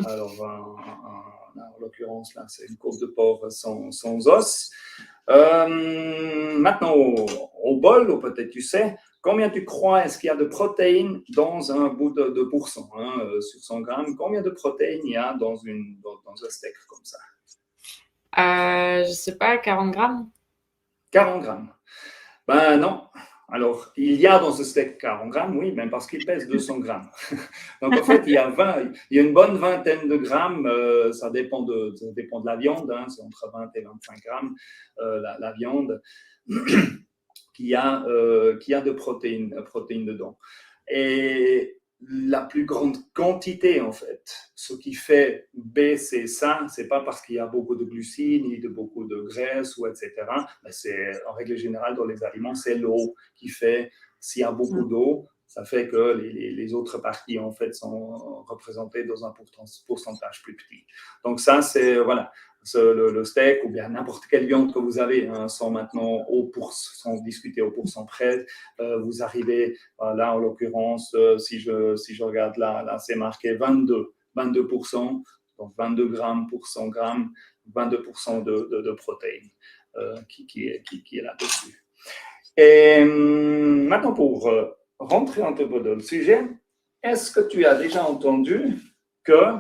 Alors, en l'occurrence, là, c'est une côte de porc sans os. Maintenant, au bol, ou peut-être tu sais, combien tu crois est-ce qu'il y a de protéines dans un bout de pourcent sur 100 grammes? Combien de protéines il y a dans un steak comme ça? Je sais pas, 40 grammes? 40 grammes. Ben non. Alors, il y a dans ce steak 40 grammes, oui, même parce qu'il pèse 200 grammes. Donc, en fait, il y a une bonne vingtaine de grammes. Ça dépend de la viande. Hein, c'est entre 20 et 25 grammes la viande qui a de protéines dedans. Et la plus grande quantité, en fait, ce qui fait baisser ça, c'est pas parce qu'il y a beaucoup de glucides, ni de beaucoup de graisse, ou etc. Mais c'est, en règle générale, dans les aliments, c'est l'eau qui fait, s'il y a beaucoup d'eau, ça fait que les autres parties, en fait, sont représentées dans un pourcentage plus petit. Donc ça, c'est, voilà, le steak ou bien n'importe quelle viande que vous avez, hein, sans maintenant sans discuter au pourcent près, vous arrivez, là en l'occurrence, si je regarde là c'est marqué 22%, donc 22 grammes pour 100 grammes, 22% de protéines qui est là-dessus. Et maintenant, pour rentrer un peu dans le sujet, est-ce que tu as déjà entendu que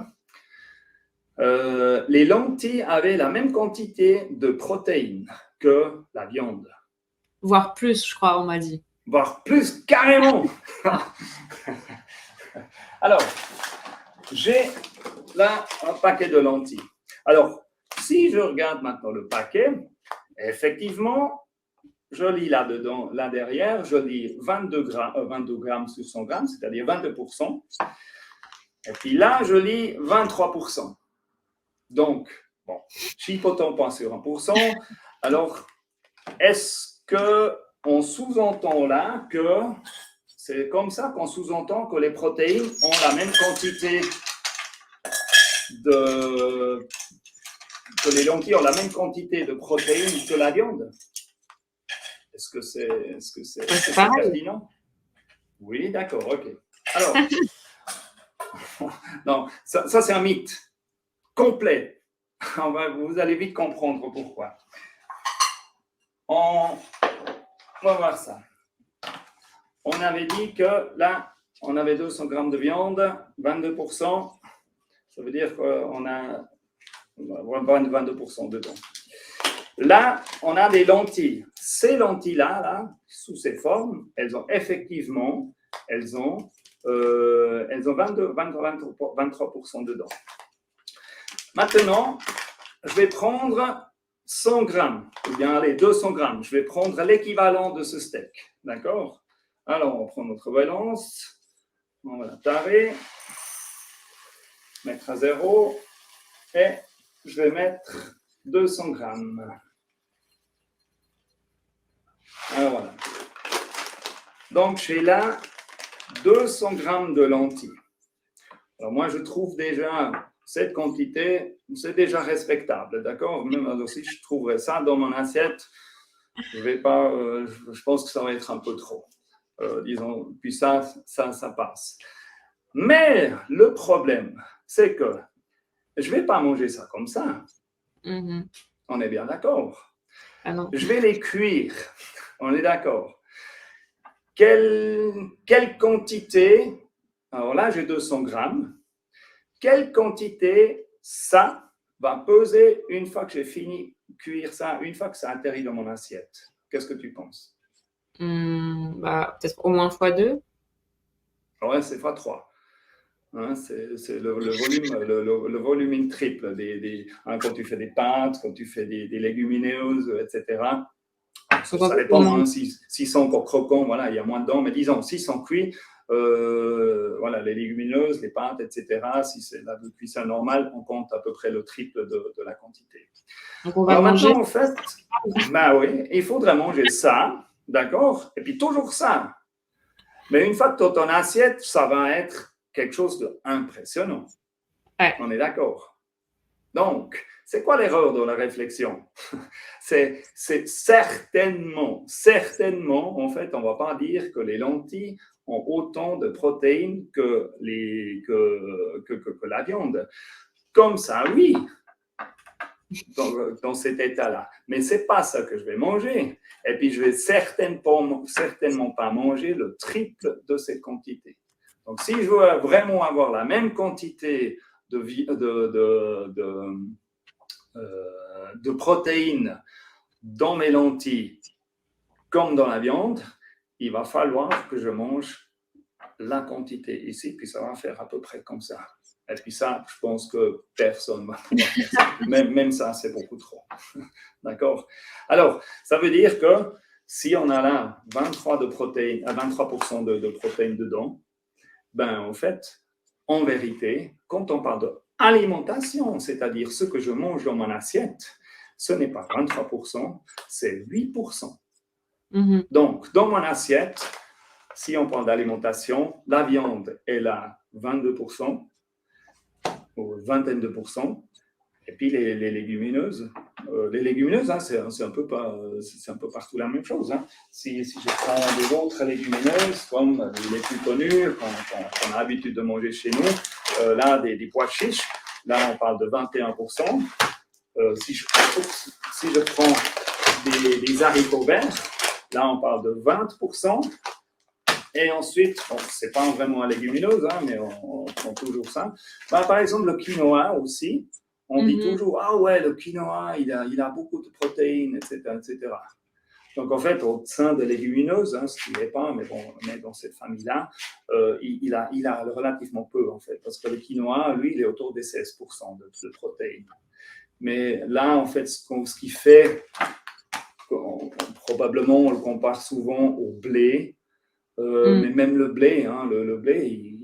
les lentilles avaient la même quantité de protéines que la viande? Voire plus, je crois, on m'a dit. Voire plus, carrément. Alors, j'ai là un paquet de lentilles. Alors, si je regarde maintenant le paquet, effectivement, je lis là-dedans, là derrière, je lis 22 grammes sur 100 grammes, c'est-à-dire 22%. Et puis là, je lis 23%. Donc, bon, chipotons pas sur 1%. Alors, est-ce qu'on sous-entend là que C'est comme ça qu'on sous-entend que les protéines ont la même quantité que les lentilles ont la même quantité de protéines que la viande. Est-ce que c'est pertinent? Oui, d'accord, ok. Alors, non, ça c'est un mythe complet. Vous allez vite comprendre pourquoi. On va voir ça. On avait dit que là, on avait 200 grammes de viande, 22%. Ça veut dire qu'on a 22% dedans. Là, on a des lentilles. Ces lentilles-là, là, sous ces formes, elles ont effectivement, elles ont 23% dedans. Maintenant, je vais prendre 100 grammes, ou bien allez, 200 grammes. Je vais prendre l'équivalent de ce steak. D'accord? Alors, on prend notre balance. On va la tarer. Mettre à 0. Et je vais mettre 200 grammes. Alors voilà. Donc, j'ai là 200 grammes de lentilles. Alors moi, je trouve déjà cette quantité, c'est déjà respectable, d'accord? Même si je trouverais ça dans mon assiette, je pense que ça va être un peu trop. Disons, puis ça passe. Mais le problème, c'est que je ne vais pas manger ça comme ça. Mm-hmm. On est bien d'accord. Ah non. Je vais les cuire. On est d'accord. Quelle quantité? Alors là, j'ai 200 grammes. Quelle quantité ça va peser une fois que j'ai fini de cuire ça, une fois que ça atterrit dans mon assiette? Qu'est-ce que tu penses? Peut-être au moins x2. Ouais, c'est x3. Hein, c'est le volume triple quand tu fais des pâtes, quand tu fais des légumineuses, etc. Ça dépend, hein, s'ils sont encore croquants, voilà, il y a moins dedans, mais disons, s'ils sont cuits, voilà, les légumineuses, les pâtes, etc., si c'est la cuisson normale, on compte à peu près le triple de la quantité. Donc on va alors manger. Maintenant, en fait, ben oui, il faudrait manger ça, d'accord? Et puis toujours ça. Mais une fois que tu as ton assiette, ça va être quelque chose d'impressionnant. Ouais. On est d'accord. Donc, c'est quoi l'erreur dans la réflexion? C'est certainement, en fait, on ne va pas dire que les lentilles ont autant de protéines que la viande. Comme ça, oui, dans cet état-là. Mais ce n'est pas ça que je vais manger. Et puis, je ne vais certainement pas manger le triple de cette quantité. Donc, si je veux vraiment avoir la même quantité de protéines dans mes lentilles comme dans la viande, il va falloir que je mange la quantité ici, puis ça va faire à peu près comme ça. Et puis ça, je pense que personne ne va pouvoir faire ça. Même ça, c'est beaucoup trop. D'accord? Alors, ça veut dire que si on a là 23% de protéines dedans, ben en fait, en vérité, quand on parle d'alimentation, c'est-à-dire ce que je mange dans mon assiette, ce n'est pas 23%, c'est 8%. Mm-hmm. Donc, dans mon assiette, si on parle d'alimentation, la viande est à 22%, ou vingtaine de pourcents, et puis les légumineuses. Hein, c'est un peu partout la même chose. Hein. Si je prends des autres légumineuses, comme les plus connues, qu'on a l'habitude de manger chez nous, là, des pois chiches, là, on parle de 21%. Si je prends des haricots verts, là, on parle de 20%. Et ensuite, bon, ce n'est pas vraiment un légumineuse, hein, mais on prend toujours ça. Par exemple, le quinoa aussi, on dit toujours, ah ouais, le quinoa, il a beaucoup de protéines, etc., etc. Donc, en fait, au sein des légumineuses, hein, ce qui n'est pas, mais bon, on est dans cette famille-là, il a relativement peu, en fait, parce que le quinoa, lui, il est autour des 16% de protéines. Mais là, en fait, ce qui fait, probablement, on le compare souvent au blé, mais même le blé, hein, le blé,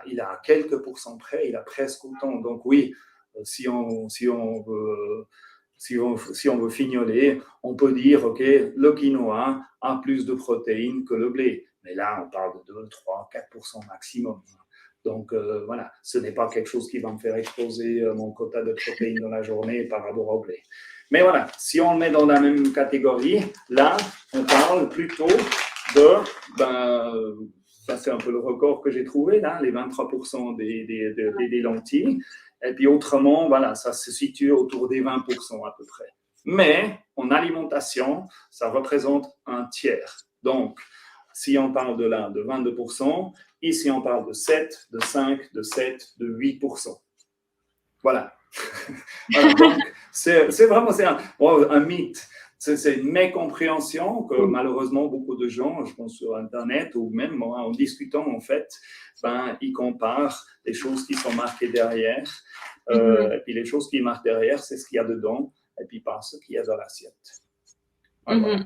il a quelques pourcents près, il a presque autant. Donc oui, si on veut fignoler, on peut dire, OK, le quinoa a plus de protéines que le blé. Mais là, on parle de 2, 3, 4% maximum. Donc, voilà, ce n'est pas quelque chose qui va me faire exploser mon quota de protéines dans la journée par rapport au blé. Mais voilà, si on le met dans la même catégorie, là, on parle plutôt de, ça c'est un peu le record que j'ai trouvé, là, les 23% des lentilles. Et puis autrement, voilà, ça se situe autour des 20% à peu près. Mais en alimentation, ça représente un tiers. Donc, si on parle de là, de 22%, ici on parle de 7, de 5, de 7, de 8%. Voilà. Voilà, donc, c'est vraiment un mythe. C'est une mécompréhension que malheureusement beaucoup de gens, je pense sur Internet ou même moi, en discutant en fait, ils comparent les choses qui sont marquées derrière. Et puis les choses qui marquent derrière, c'est ce qu'il y a dedans et puis pas ce qu'il y a dans l'assiette. Voilà.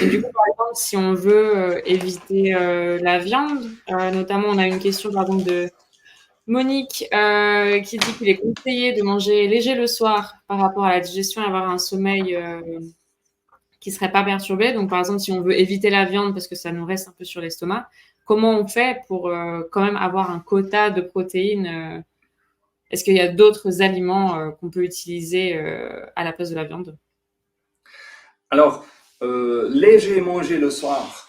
Et du coup, par exemple, si on veut éviter la viande, notamment on a une question par exemple de Monique qui dit qu'il est conseillé de manger léger le soir par rapport à la digestion et avoir un sommeil qui ne serait pas perturbé. Donc par exemple, si on veut éviter la viande parce que ça nous reste un peu sur l'estomac, comment on fait pour quand même avoir un quota de protéines Est-ce qu'il y a d'autres aliments qu'on peut utiliser à la place de la viande? Alors, léger manger le soir,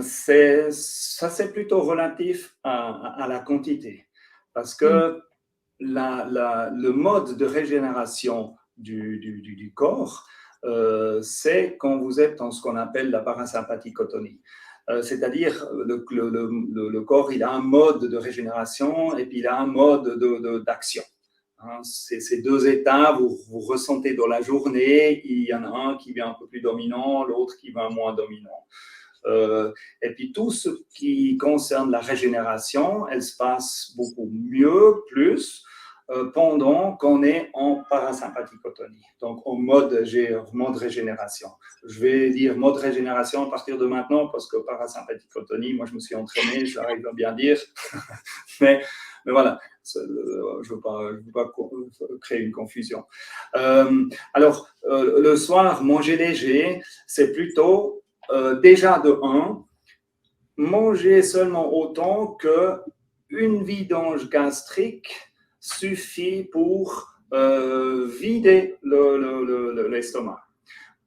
c'est plutôt relatif à la quantité. Parce que le mode de régénération du corps, c'est quand vous êtes dans ce qu'on appelle la parasympathicotonie. C'est-à-dire le corps, il a un mode de régénération et puis il a un mode d'action. Ces deux états, vous ressentez dans la journée, il y en a un qui vient un peu plus dominant, l'autre qui vient moins dominant. Et puis tout ce qui concerne la régénération, elle se passe beaucoup mieux, plus, pendant qu'on est en parasympathicotonie, donc en mode régénération. Je vais dire mode régénération à partir de maintenant parce que parasympathicotonie, moi je me suis entraîné, j'arrive à bien dire, mais voilà, je ne veux pas créer une confusion. Alors, le soir, manger léger, c'est plutôt déjà de 1, manger seulement autant qu'une vidange gastrique suffit pour vider l'estomac.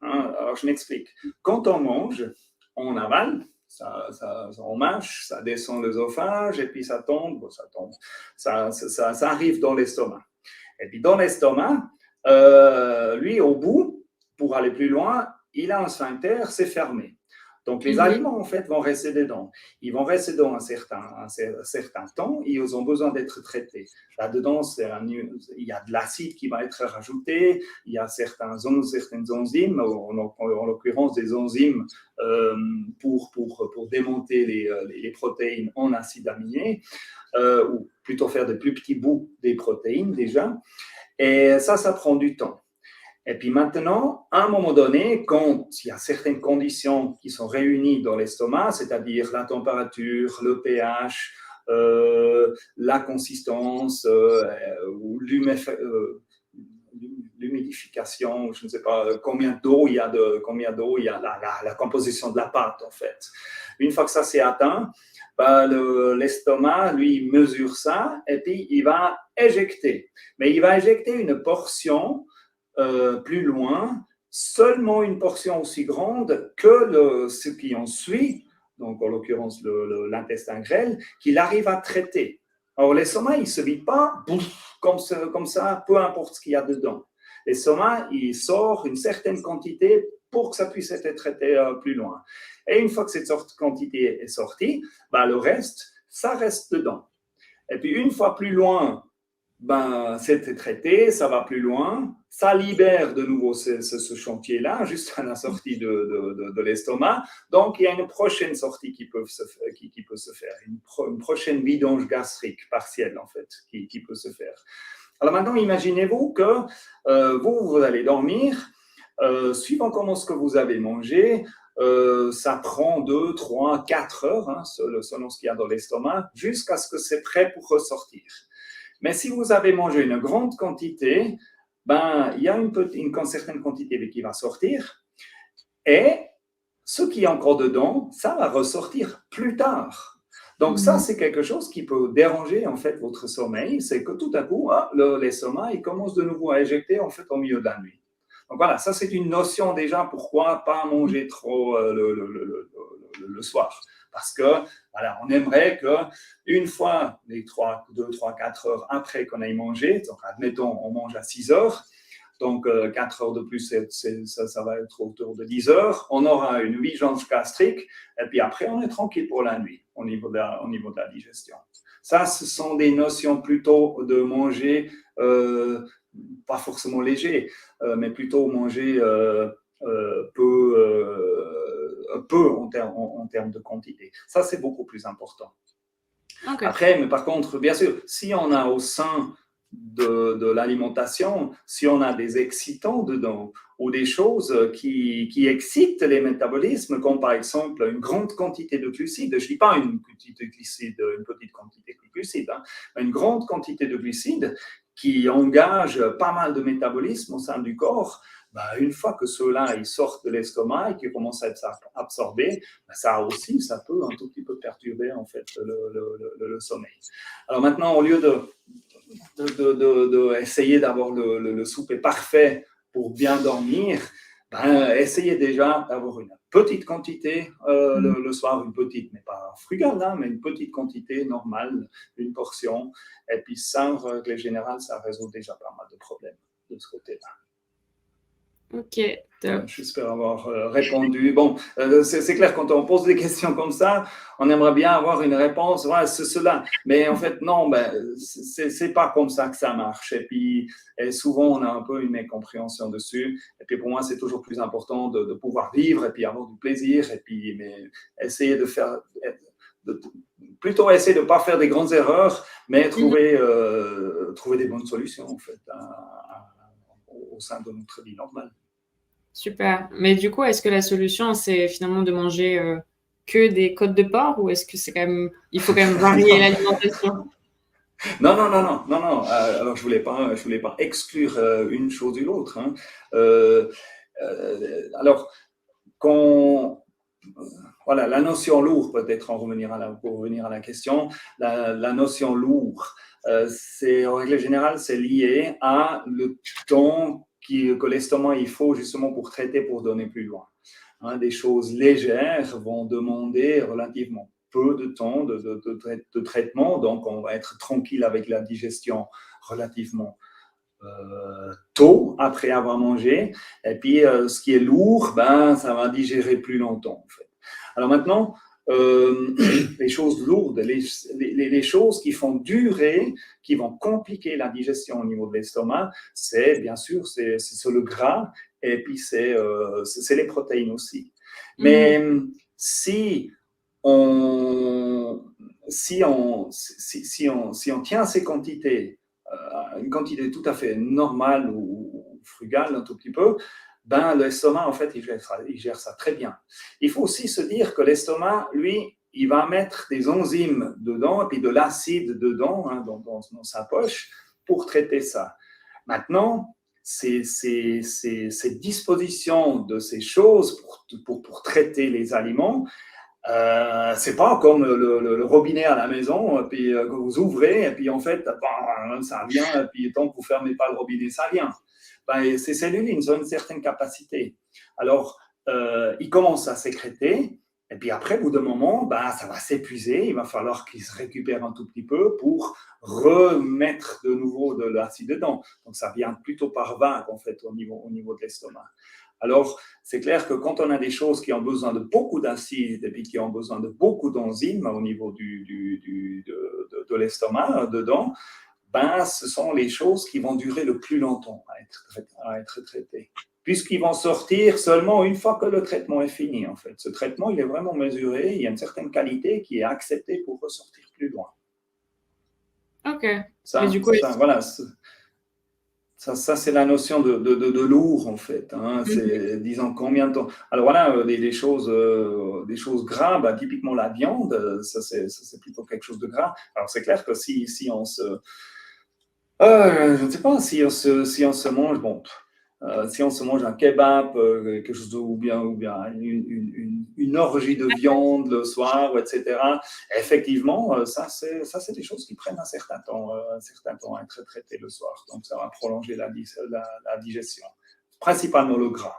Alors, je m'explique. Quand on mange, on avale, on mâche, ça descend l'œsophage et puis ça tombe, ça arrive dans l'estomac. Et puis dans l'estomac, lui, au bout, pour aller plus loin, il a un sphincter, c'est fermé. Donc, les aliments, en fait, vont rester dedans. Ils vont rester dedans un certain temps et ils ont besoin d'être traités. Là-dedans, il y a de l'acide qui va être rajouté, il y a certaines enzymes, en l'occurrence des enzymes pour démonter les protéines en acides aminés, ou plutôt faire de plus petits bouts des protéines déjà. Et ça prend du temps. Et puis maintenant, à un moment donné, quand il y a certaines conditions qui sont réunies dans l'estomac, c'est-à-dire la température, le pH, la consistance, ou l'humidification, je ne sais pas combien d'eau il y a, la composition de la pâte en fait. Une fois que ça s'est atteint, l'estomac, lui, mesure ça et puis il va éjecter. Mais il va éjecter une portion plus loin, seulement une portion aussi grande que ce qui en suit, donc en l'occurrence l'intestin grêle, qu'il arrive à traiter. Alors l'estomac, il ne se vide pas comme ça, peu importe ce qu'il y a dedans. L'estomac, il sort une certaine quantité pour que ça puisse être traité plus loin. Et une fois que cette quantité est sortie, le reste, ça reste dedans. Et puis une fois plus loin, c'est traité, ça va plus loin, ça libère de nouveau ce chantier-là, juste à la sortie de l'estomac. Donc, il y a une prochaine sortie qui peut se faire, une prochaine vidange gastrique partielle, en fait, qui peut se faire. Alors maintenant, imaginez-vous que vous allez dormir, suivant comment ce que vous avez mangé, ça prend 2, 3, 4 heures, selon ce qu'il y a dans l'estomac, jusqu'à ce que c'est prêt pour ressortir. Mais si vous avez mangé une grande quantité, il y a une certaine quantité qui va sortir et ce qui est encore dedans, ça va ressortir plus tard. Donc ça, c'est quelque chose qui peut déranger en fait votre sommeil, c'est que tout à coup, l'estomac, il commence de nouveau à éjecter en fait au milieu de la nuit. Donc voilà, ça c'est une notion déjà, pourquoi pas manger trop le soir. Parce que voilà, on aimerait qu'une fois, les 2, 3, 4 heures après qu'on aille manger, donc admettons, on mange à 6 heures, donc 4 heures de plus, ça va être autour de 10 heures, on aura une vigilance gastrique, et puis après, on est tranquille pour la nuit au niveau de la digestion. Ça, ce sont des notions plutôt de manger, pas forcément léger, mais plutôt manger peu en termes de quantité. Ça, c'est beaucoup plus important. Okay. Après, mais par contre, bien sûr, si on a au sein de l'alimentation, si on a des excitants dedans ou des choses qui excitent les métabolismes, comme par exemple une grande quantité de glucides, je ne dis pas une petite quantité de glucides, hein, mais une grande quantité de glucides qui engage pas mal de métabolisme au sein du corps, une fois que ceux-là ils sortent de l'estomac et qu'ils commencent à être absorbés, ça aussi, ça peut un tout petit peu perturber en fait le sommeil. Alors maintenant, au lieu essayer d'avoir le souper parfait pour bien dormir, essayez déjà d'avoir une petite quantité le soir, une petite, mais pas frugale, hein, mais une petite quantité normale, une portion. Et puis ça, en règle générale, ça résout déjà pas mal de problèmes de ce côté-là. Ok, top. J'espère avoir répondu. Bon, c'est clair, quand on pose des questions comme ça, on aimerait bien avoir une réponse, voilà, c'est cela. Mais en fait, non, c'est pas comme ça que ça marche. Et puis, souvent, on a un peu une mécompréhension dessus. Et puis, pour moi, c'est toujours plus important de pouvoir vivre et puis avoir du plaisir. Et puis, mais essayer de faire... plutôt essayer de ne pas faire des grandes erreurs, mais trouver des bonnes solutions, en fait, au sein de notre vie normale. Super. Mais du coup, est-ce que la solution, c'est finalement de manger que des côtes de porc ou est-ce que c'est quand même, il faut quand même varier l'alimentation? Non. Alors, je voulais pas exclure une chose ou l'autre. Hein. Alors, voilà, la notion lourd, peut-être pour revenir à la question, la notion lourd, c'est en règle générale, c'est lié à le temps que l'estomac il faut justement pour traiter, pour donner plus loin. Hein, des choses légères vont demander relativement peu de temps de traitement, donc on va être tranquille avec la digestion relativement tôt après avoir mangé. Et puis, ce qui est lourd, ça va digérer plus longtemps, en fait. Alors maintenant, les choses lourdes, les choses qui font durer, qui vont compliquer la digestion au niveau de l'estomac, c'est bien sûr c'est le gras et puis c'est les protéines aussi. Mais si on tient ces quantités, une quantité tout à fait normale ou frugale un tout petit peu, l'estomac, en fait, il gère ça très bien. Il faut aussi se dire que l'estomac, lui, il va mettre des enzymes dedans et puis de l'acide dedans, hein, dans sa poche, pour traiter ça. Maintenant, ces dispositions de ces choses pour traiter les aliments, c'est pas comme le robinet à la maison, puis que vous ouvrez, et puis en fait, ça vient, et puis tant que vous fermez pas le robinet, ça vient. Ces cellules, ils ont une certaine capacité. Alors, ils commencent à sécréter, et puis après, au bout d'un moment, ça va s'épuiser, il va falloir qu'ils se récupèrent un tout petit peu pour remettre de nouveau de l'acide dedans. Donc, ça vient plutôt par vague, en fait, au niveau de l'estomac. Alors, c'est clair que quand on a des choses qui ont besoin de beaucoup d'acide et puis qui ont besoin de beaucoup d'enzymes au niveau de l'estomac, dedans, ce sont les choses qui vont durer le plus longtemps à être traitées. Puisqu'ils vont sortir seulement une fois que le traitement est fini, en fait. Ce traitement, il est vraiment mesuré, il y a une certaine qualité qui est acceptée pour ressortir plus loin. Ok. Ça, voilà. Ça, c'est la notion de lourd, en fait. Hein. C'est, disons, combien de temps. Alors voilà, des choses gras, typiquement la viande, ça, c'est plutôt quelque chose de gras. Alors c'est clair que si on se... je ne sais pas, si on se mange, Si on se mange un kebab, quelque chose ou bien une orgie de viande le soir, etc. Effectivement, ça c'est des choses qui prennent un certain temps à être traitées le soir. Donc ça va prolonger la digestion. Principalement le gras.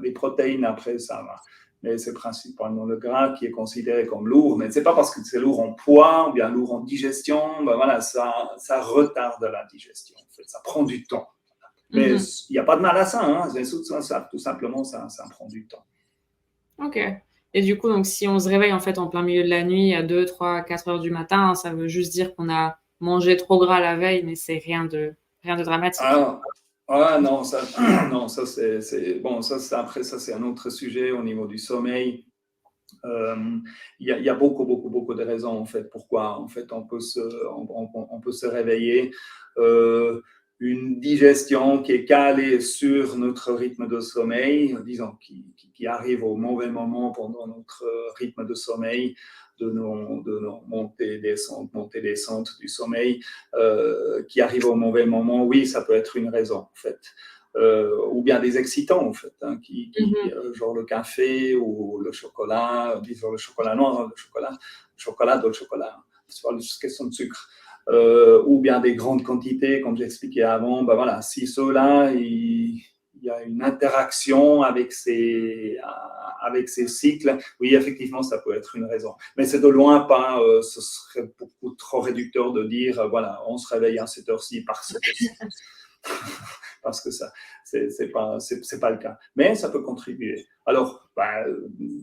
Les protéines après ça va. Mais c'est principalement le gras qui est considéré comme lourd. Mais ce n'est pas parce que c'est lourd en poids ou bien lourd en digestion. Ben voilà, ça retarde la digestion. En fait. Ça prend du temps. Mais il n'y a pas de mal à ça. Hein. Tout simplement, ça prend du temps. Ok. Et du coup, donc, si on se réveille en fait en plein milieu de la nuit à 2, 3, 4 heures du matin, ça veut juste dire qu'on a mangé trop gras la veille, mais c'est rien de dramatique. Non, ça c'est bon. Après, ça c'est un autre sujet au niveau du sommeil. Il y a beaucoup de raisons en fait pourquoi en fait on peut se réveiller. Une digestion qui est calée sur notre rythme de sommeil, disons qui arrive au mauvais moment pendant notre rythme de sommeil, de nos montées, descentes du sommeil, qui arrive au mauvais moment. Oui, ça peut être une raison en fait. Ou bien des excitants en fait, hein, genre le café ou le chocolat, disons le chocolat noir, le chocolat, c'est pas juste question de sucre, ou bien des grandes quantités, comme j'expliquais avant. Ben voilà, si ceux-là, il y a une interaction avec ces cycles, oui, effectivement, ça peut être une raison. Mais c'est de loin pas, ce serait beaucoup trop réducteur de dire, voilà, on se réveille à cette heure-ci parce que parce que ça, c'est pas le cas. Mais ça peut contribuer. Alors,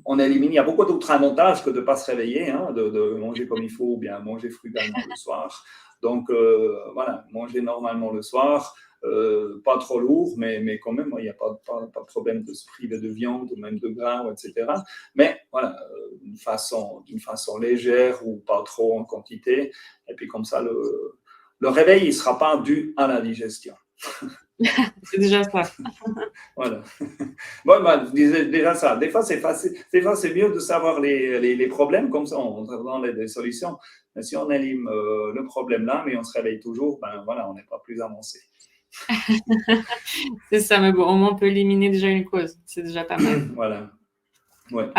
on élimine, il y a beaucoup d'autres avantages que de ne pas se réveiller, hein, de manger comme il faut ou bien manger frugalement le soir. Donc, voilà, manger normalement le soir, pas trop lourd, mais quand même, il n'y a pas de problème de se priver de viande ou même de gras, etc. Mais voilà, d'une façon légère ou pas trop en quantité. Et puis comme ça, le réveil, il ne sera pas dû à la digestion. C'est déjà ça. Voilà. Bon, déjà ça. Des fois, c'est facile. Des fois, c'est mieux de savoir les problèmes, comme ça, on trouve des solutions. Mais si on élimine le problème là, mais on se réveille toujours, ben voilà, on n'est pas plus avancé. C'est ça, mais bon, au moins on peut éliminer déjà une cause. C'est déjà pas mal. Voilà. Ouais.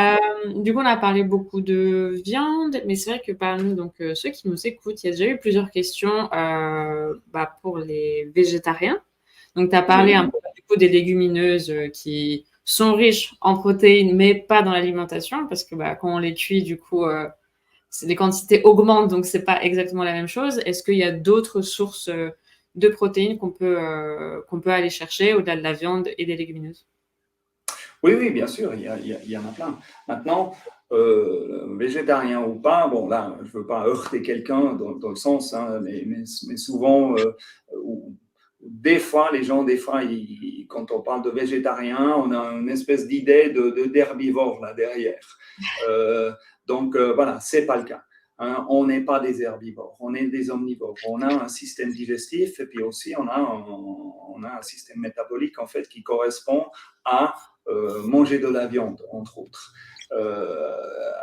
Du coup, on a parlé beaucoup de viande, mais c'est vrai que parmi donc, ceux qui nous écoutent, il y a déjà eu plusieurs questions pour les végétariens. Donc, tu as parlé un peu du coup, des légumineuses qui sont riches en protéines, mais pas dans l'alimentation, parce que quand on les cuit, du coup, les quantités augmentent, donc c'est pas exactement la même chose. Est-ce qu'il y a d'autres sources de protéines qu'on peut aller chercher au-delà de la viande et des légumineuses? Oui, bien sûr, il y en a plein. Maintenant, végétarien ou pas, bon là, je ne veux pas heurter quelqu'un dans le sens, hein, mais souvent, des fois, les gens, quand on parle de végétarien, on a une espèce d'idée d'herbivore là derrière. Donc voilà, c'est pas le cas. Hein, on n'est pas des herbivores, on est des omnivores. On a un système digestif et puis aussi on a un système métabolique en fait qui correspond à manger de la viande, entre autres.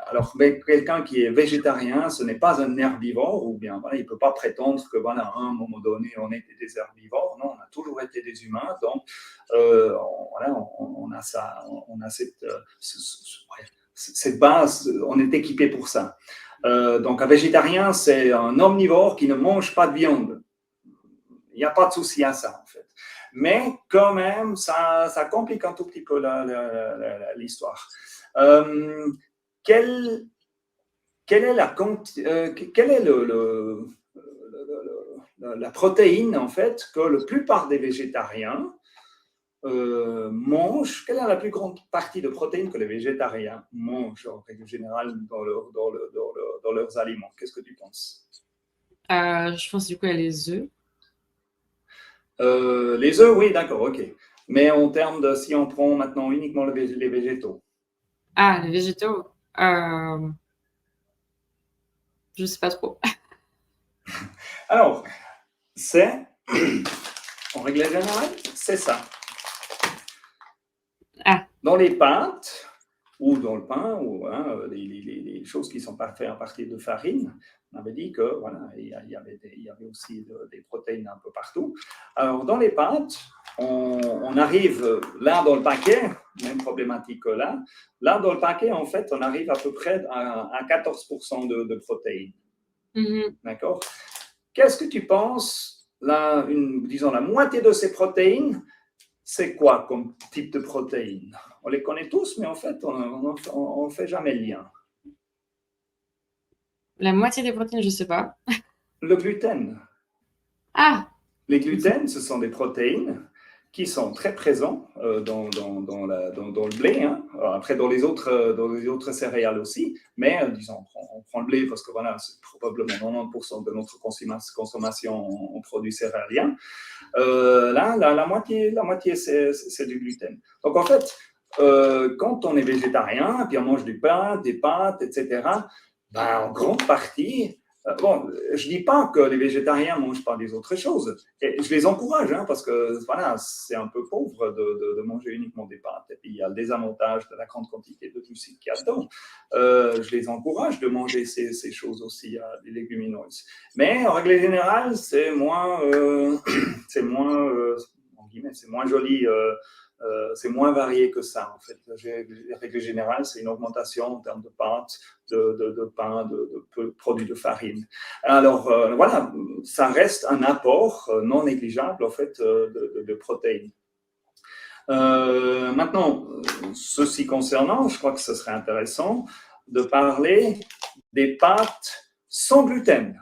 Alors, quelqu'un qui est végétarien, ce n'est pas un herbivore, ou bien voilà, il ne peut pas prétendre que voilà, à un moment donné, on était des herbivores. Non, on a toujours été des humains. Donc, on a cette base, on est équipé pour ça. Donc, un végétarien, c'est un omnivore qui ne mange pas de viande. Il n'y a pas de souci à ça, en fait. Mais quand même, ça complique un tout petit peu l'histoire. Quelle est la protéine, en fait, que la plupart des végétariens mangent? Quelle est la plus grande partie de protéines que les végétariens mangent, en règle générale, dans leurs aliments? Qu'est-ce que tu penses? Je pense du coup à les œufs. Les œufs, oui, d'accord, ok. Mais en termes de, si on prend maintenant uniquement les végétaux. Ah, les végétaux. Je sais pas trop. Alors, c'est, en règle générale, c'est ça. Ah. Dans les pâtes ou dans le pain, ou les choses qui sont faites à partir de farine. On avait dit que voilà, il y avait aussi des protéines un peu partout. Alors, dans les pâtes, on arrive là dans le paquet, même problématique que là. Là, dans le paquet, en fait, on arrive à peu près à 14% de protéines. D'accord? Qu'est-ce que tu penses, disons, la moitié de ces protéines, c'est quoi comme type de protéines? On les connaît tous, mais en fait, on ne fait jamais le lien. La moitié des protéines, je ne sais pas. Le gluten. Ah! Les gluten, ce sont des protéines qui sont très présents dans le blé, hein. Après dans les autres céréales aussi, mais disons, on prend le blé parce que voilà, c'est probablement 90% de notre consommation en produits céréaliens. Là, la moitié c'est du gluten. Donc en fait, quand on est végétarien, puis on mange du pain, des pâtes, etc., ben, en grande partie, bon, je ne dis pas que les végétariens ne mangent pas des autres choses. Et je les encourage, hein, parce que voilà, c'est un peu pauvre de manger uniquement des pâtes. Et puis, il y a le désavantage de la grande quantité de glucides qu'il y a dedans. Je les encourage de manger ces choses aussi, les légumineuses. Mais en règle générale, c'est moins joli. C'est moins varié que ça, en fait. La règle générale, c'est une augmentation en termes de pâtes, de pain, de produits de farine. Alors, voilà, ça reste un apport non négligeable, en fait, de protéines. Maintenant, ceci concernant, je crois que ce serait intéressant de parler des pâtes sans gluten.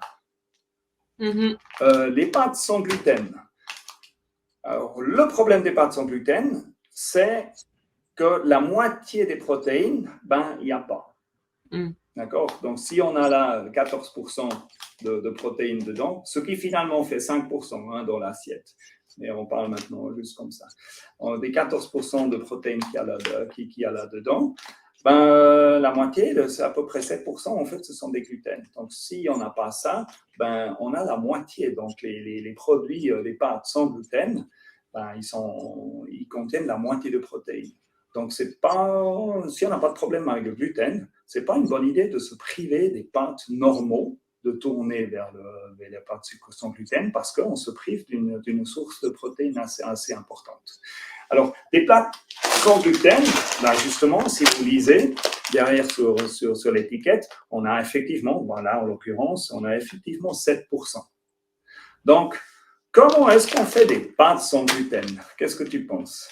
Les pâtes sans gluten. Alors, le problème des pâtes sans gluten, c'est que la moitié des protéines, ben, il n'y a pas. D'accord? Donc, si on a là 14% de protéines dedans, ce qui finalement fait 5% dans l'assiette, mais on parle maintenant juste comme ça, des 14% de protéines qu'il y a là-dedans, ben, la moitié, c'est à peu près 7%, en fait, ce sont des gluten. Donc, si on n'a pas ça, ben, on a la moitié. Donc, les produits, les pâtes sans gluten, ben, ils contiennent la moitié de protéines. Donc, si on n'a pas de problème avec le gluten, ce n'est pas une bonne idée de se priver des pâtes normaux, de tourner vers les pâtes sans gluten, parce qu'on se prive d'une source de protéines assez importante. Alors, les pâtes sans gluten, ben justement, si vous lisez derrière sur l'étiquette, on a effectivement, voilà, en l'occurrence, on a effectivement 7%. Donc, comment est-ce qu'on fait des pâtes sans gluten? Qu'est-ce que tu penses?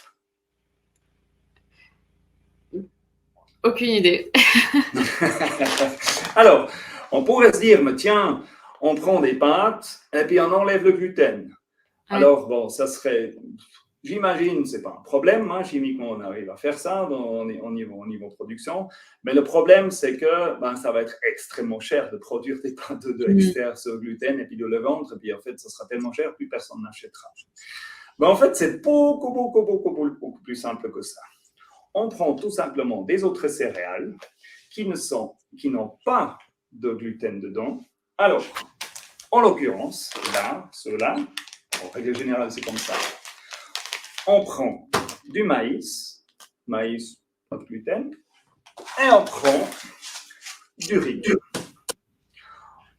Aucune idée. Alors, on pourrait se dire, mais tiens, on prend des pâtes et puis on enlève le gluten. Ouais. Alors, bon, ça serait, j'imagine, ce n'est pas un problème, hein, chimiquement, on arrive à faire ça au niveau production, mais le problème, c'est que ça va être extrêmement cher de produire des pâtes externes sur gluten et puis de le vendre, et puis en fait, ça sera tellement cher, plus personne n'achètera. Mais en fait, c'est beaucoup plus simple que ça. On prend tout simplement des autres céréales qui n'ont pas de gluten dedans. Alors, en l'occurrence, là, ceux-là, en règle générale, c'est comme ça. On prend du maïs, pas de gluten, et on prend du riz.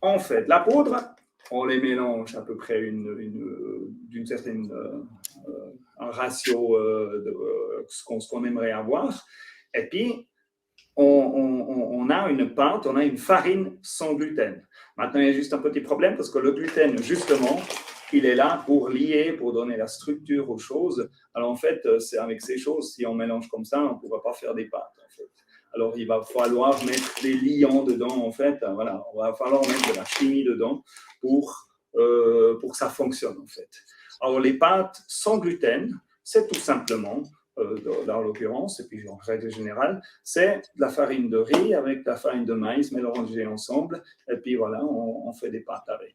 On fait de la poudre, on les mélange à peu près d'une certaine un ratio de ce qu'on aimerait avoir, et puis on a une pâte, on a une farine sans gluten. Maintenant, il y a juste un petit problème parce que le gluten, justement, il est là pour lier, pour donner la structure aux choses. Alors, en fait, c'est avec ces choses, si on mélange comme ça, on ne pourra pas faire des pâtes, en fait. Alors, il va falloir mettre des liants dedans, en fait. Voilà, on va falloir mettre de la chimie dedans pour que ça fonctionne, en fait. Alors, les pâtes sans gluten, c'est tout simplement, dans l'occurrence, et puis en règle générale, c'est de la farine de riz avec de la farine de maïs mélangées ensemble, et puis voilà, on fait des pâtes avec.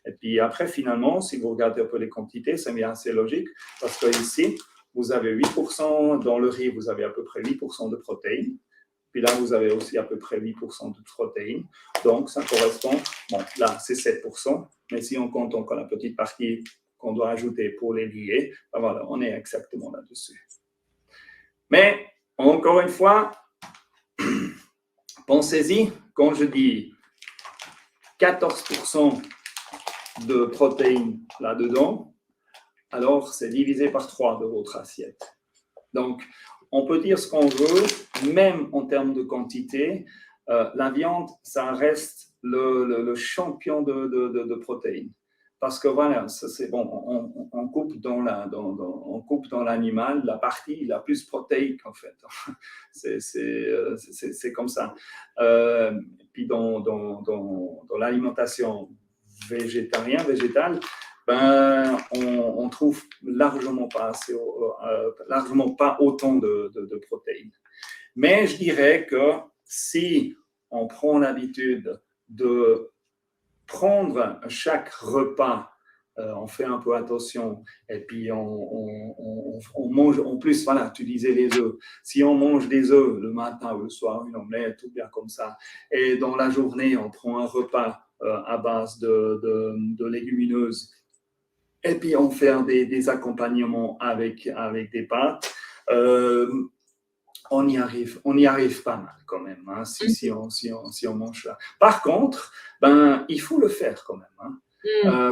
Et puis après, finalement, si vous regardez un peu les quantités, c'est bien assez logique, parce que ici, vous avez 8%, dans le riz, vous avez à peu près 8% de protéines, puis là, vous avez aussi à peu près 8% de protéines, donc ça correspond, bon, là, c'est 7%, mais si on compte encore la petite partie qu'on doit ajouter pour les lier, ben voilà, on est exactement là-dessus. Mais, encore une fois, Pensez-y, quand je dis 14% de protéines là-dedans, alors c'est divisé par 3 de votre assiette. Donc, on peut dire ce qu'on veut, même en termes de quantité, la viande, ça reste le champion de protéines. Parce que voilà, ça, c'est bon, on coupe on coupe dans l'animal la partie la plus protéique en fait. C'est comme ça. Puis dans l'alimentation végétale, ben, on trouve largement pas autant de protéines. Mais je dirais que si on prend l'habitude de prendre chaque repas, on fait un peu attention, et puis on mange, en plus, voilà, tu disais les œufs. Si on mange des œufs le matin ou le soir, une omelette, tout bien comme ça, et dans la journée, on prend un repas à base de légumineuses, et puis on fait des accompagnements avec des pâtes, on y arrive pas mal quand même, hein, si on mange ça. Par contre, ben, il faut le faire quand même. Hein.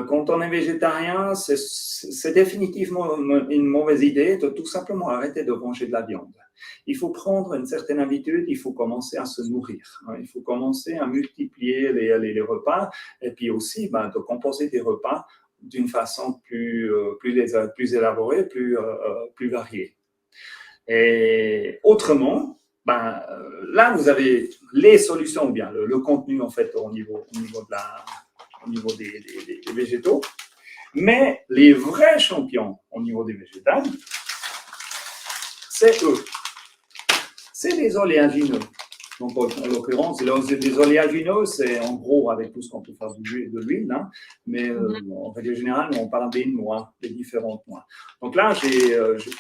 Quand on est végétarien, c'est définitivement une mauvaise idée de tout simplement arrêter de manger de la viande. Il faut prendre une certaine habitude, il faut commencer à se nourrir. Hein. Il faut commencer à multiplier les repas et puis aussi ben, de composer des repas d'une façon plus élaborée, plus variée. Et autrement, ben, là, vous avez les solutions, ou bien le contenu, en fait, au niveau des végétaux. Mais les vrais champions au niveau des végétales, c'est eux. C'est les oléagineux. Donc, en l'occurrence, les oléagineux, c'est en gros avec tout ce qu'on peut faire de l'huile, hein, mais en règle générale, on parle des noix, des différentes noix. Donc là, j'ai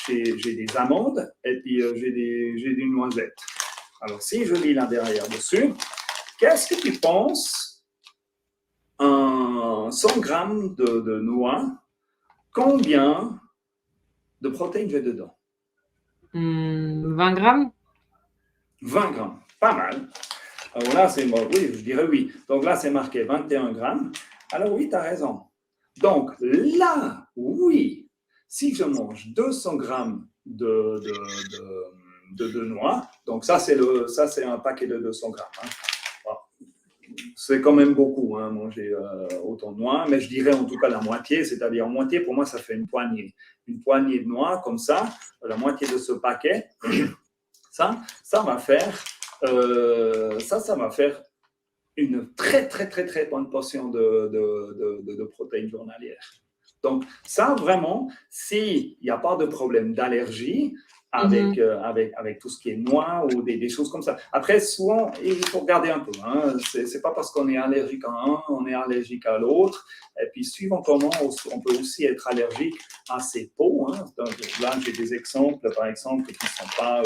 des amandes et puis j'ai des noisettes. Alors, si je lis là derrière dessus, qu'est-ce que tu penses 100 grammes de noix, combien de protéines j'ai dedans? 20 grammes 20 grammes, pas mal. Alors là, c'est bon, oui, je dirais oui. Donc là, c'est marqué 21 grammes. Alors oui, tu as raison. Donc là, oui, si je mange 200 grammes de noix, donc ça, c'est un paquet de 200 grammes. Hein. C'est quand même beaucoup, hein, manger autant de noix, mais je dirais en tout cas la moitié, c'est-à-dire moitié, pour moi, ça fait une poignée. Une poignée de noix, comme ça, la moitié de ce paquet, ça va faire une très, très, très, très bonne portion de protéines journalières. Donc, ça, vraiment, s'il n'y a pas de problème d'allergie avec tout ce qui est noix ou des choses comme ça. Après, souvent, il faut regarder un peu. Hein. Ce n'est pas parce qu'on est allergique à un, on est allergique à l'autre. Et puis, suivant comment, on peut aussi être allergique à ses peaux. Hein. Donc, là, j'ai des exemples, par exemple, qui ne sont pas...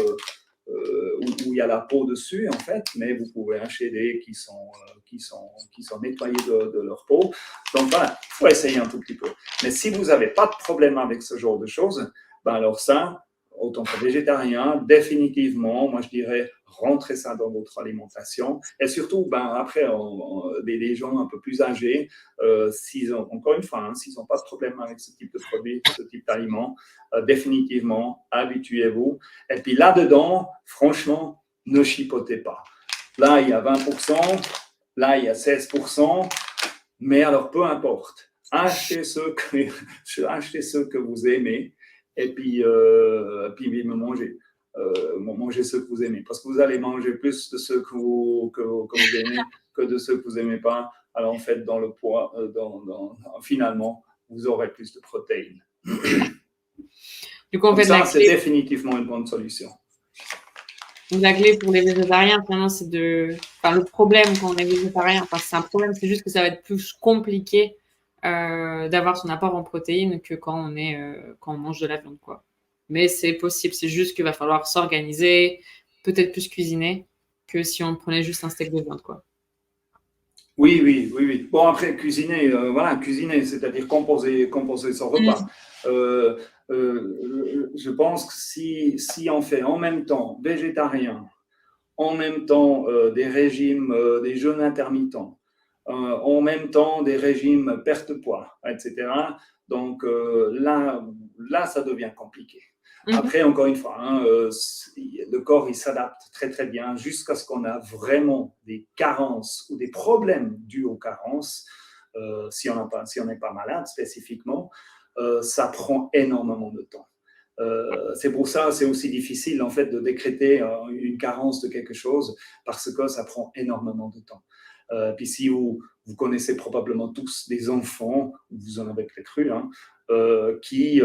où il y a la peau dessus, en fait, mais vous pouvez acheter des qui sont nettoyés de leur peau. Donc voilà, il faut essayer un tout petit peu. Mais si vous n'avez pas de problème avec ce genre de choses, ben alors ça, autant que végétarien, définitivement, moi je dirais, rentrez ça dans votre alimentation. Et surtout, ben après, des gens un peu plus âgés, encore une fois, hein, s'ils n'ont pas de problème avec ce type de produit, ce type d'aliment, définitivement, habituez-vous. Et puis là-dedans, franchement, ne chipotez pas. Là, il y a 20%, là, il y a 16%, mais alors peu importe. Achetez ceux que vous aimez et puis mangez ceux que vous aimez. Parce que vous allez manger plus de ceux que vous aimez que de ceux que vous n'aimez pas. Alors en fait, dans le poids, finalement, vous aurez plus de protéines. Du coup, en fait, ça, c'est définitivement une bonne solution. La clé pour les végétariens, finalement, c'est le problème quand on est végétarien, parce que c'est un problème, c'est juste que ça va être plus compliqué d'avoir son apport en protéines que quand on mange de la viande, quoi. Mais c'est possible, c'est juste qu'il va falloir s'organiser, peut-être plus cuisiner que si on prenait juste un steak de viande, quoi. Oui. Bon, après, cuisiner, c'est-à-dire composer son repas. Je pense que si on fait en même temps végétarien, en même temps des régimes, des jeûnes intermittents, en même temps des régimes perte de poids, etc. Donc là, ça devient compliqué. Après, encore une fois, le corps, il s'adapte très, très bien jusqu'à ce qu'on a vraiment des carences ou des problèmes dus aux carences. Si on n'est pas malade spécifiquement, ça prend énormément de temps. C'est pour ça, c'est aussi difficile en fait de décréter une carence de quelque chose parce que ça prend énormément de temps. Puis si vous connaissez probablement tous des enfants, vous en avez peut-être eu, qui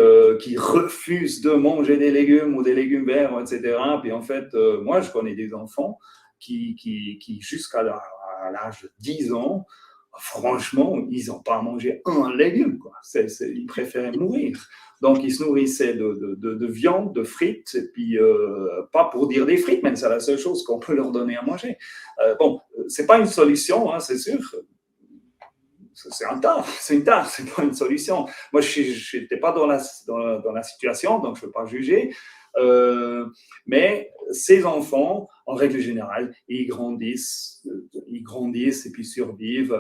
refusent de manger des légumes ou des légumes verts, etc. Puis en fait, moi, je connais des enfants qui jusqu'à l'âge de 10 ans, franchement, ils n'ont pas mangé un légume, quoi. Ils préféraient mourir. Donc, ils se nourrissaient de viande, de frites, et puis pas pour dire des frites, mais c'est la seule chose qu'on peut leur donner à manger. Bon, c'est pas une solution, c'est sûr. C'est un tard, c'est pas une solution. Moi, je n'étais pas dans la situation, donc je ne peux pas juger. Mais ces enfants, en règle générale, ils grandissent et puis survivent.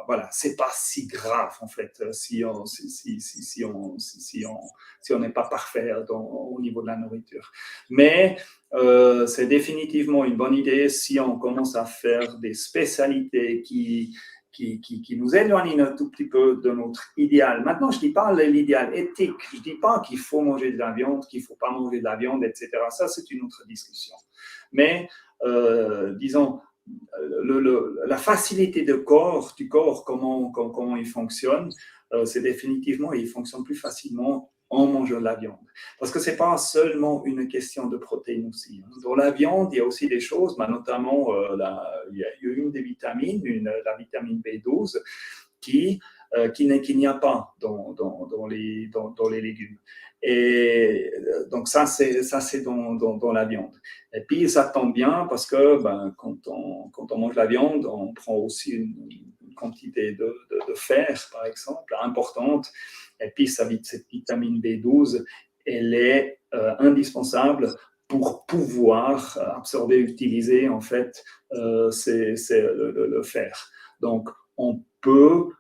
Voilà, c'est pas si grave en fait si on n'est pas parfait au niveau de la nourriture. Mais c'est définitivement une bonne idée si on commence à faire des spécialités qui nous éloignent un tout petit peu de notre idéal. Maintenant, je ne dis pas l'idéal éthique, je ne dis pas qu'il faut manger de la viande, qu'il ne faut pas manger de la viande, etc. Ça, c'est une autre discussion. Mais, disons, la facilité du corps, comment il fonctionne, c'est définitivement, il fonctionne plus facilement en mangeant de la viande. Parce que ce n'est pas seulement une question de protéines aussi. Dans la viande, il y a aussi des choses, notamment, il y a une des vitamines, la vitamine B12, qu'il n'y a pas dans les légumes. Et donc ça c'est dans la viande. Et puis ça tombe bien parce que quand on mange la viande, on prend aussi une quantité de fer, par exemple, importante. Et puis cette vitamine B12, elle est indispensable pour pouvoir absorber, utiliser en fait le fer. Donc on peut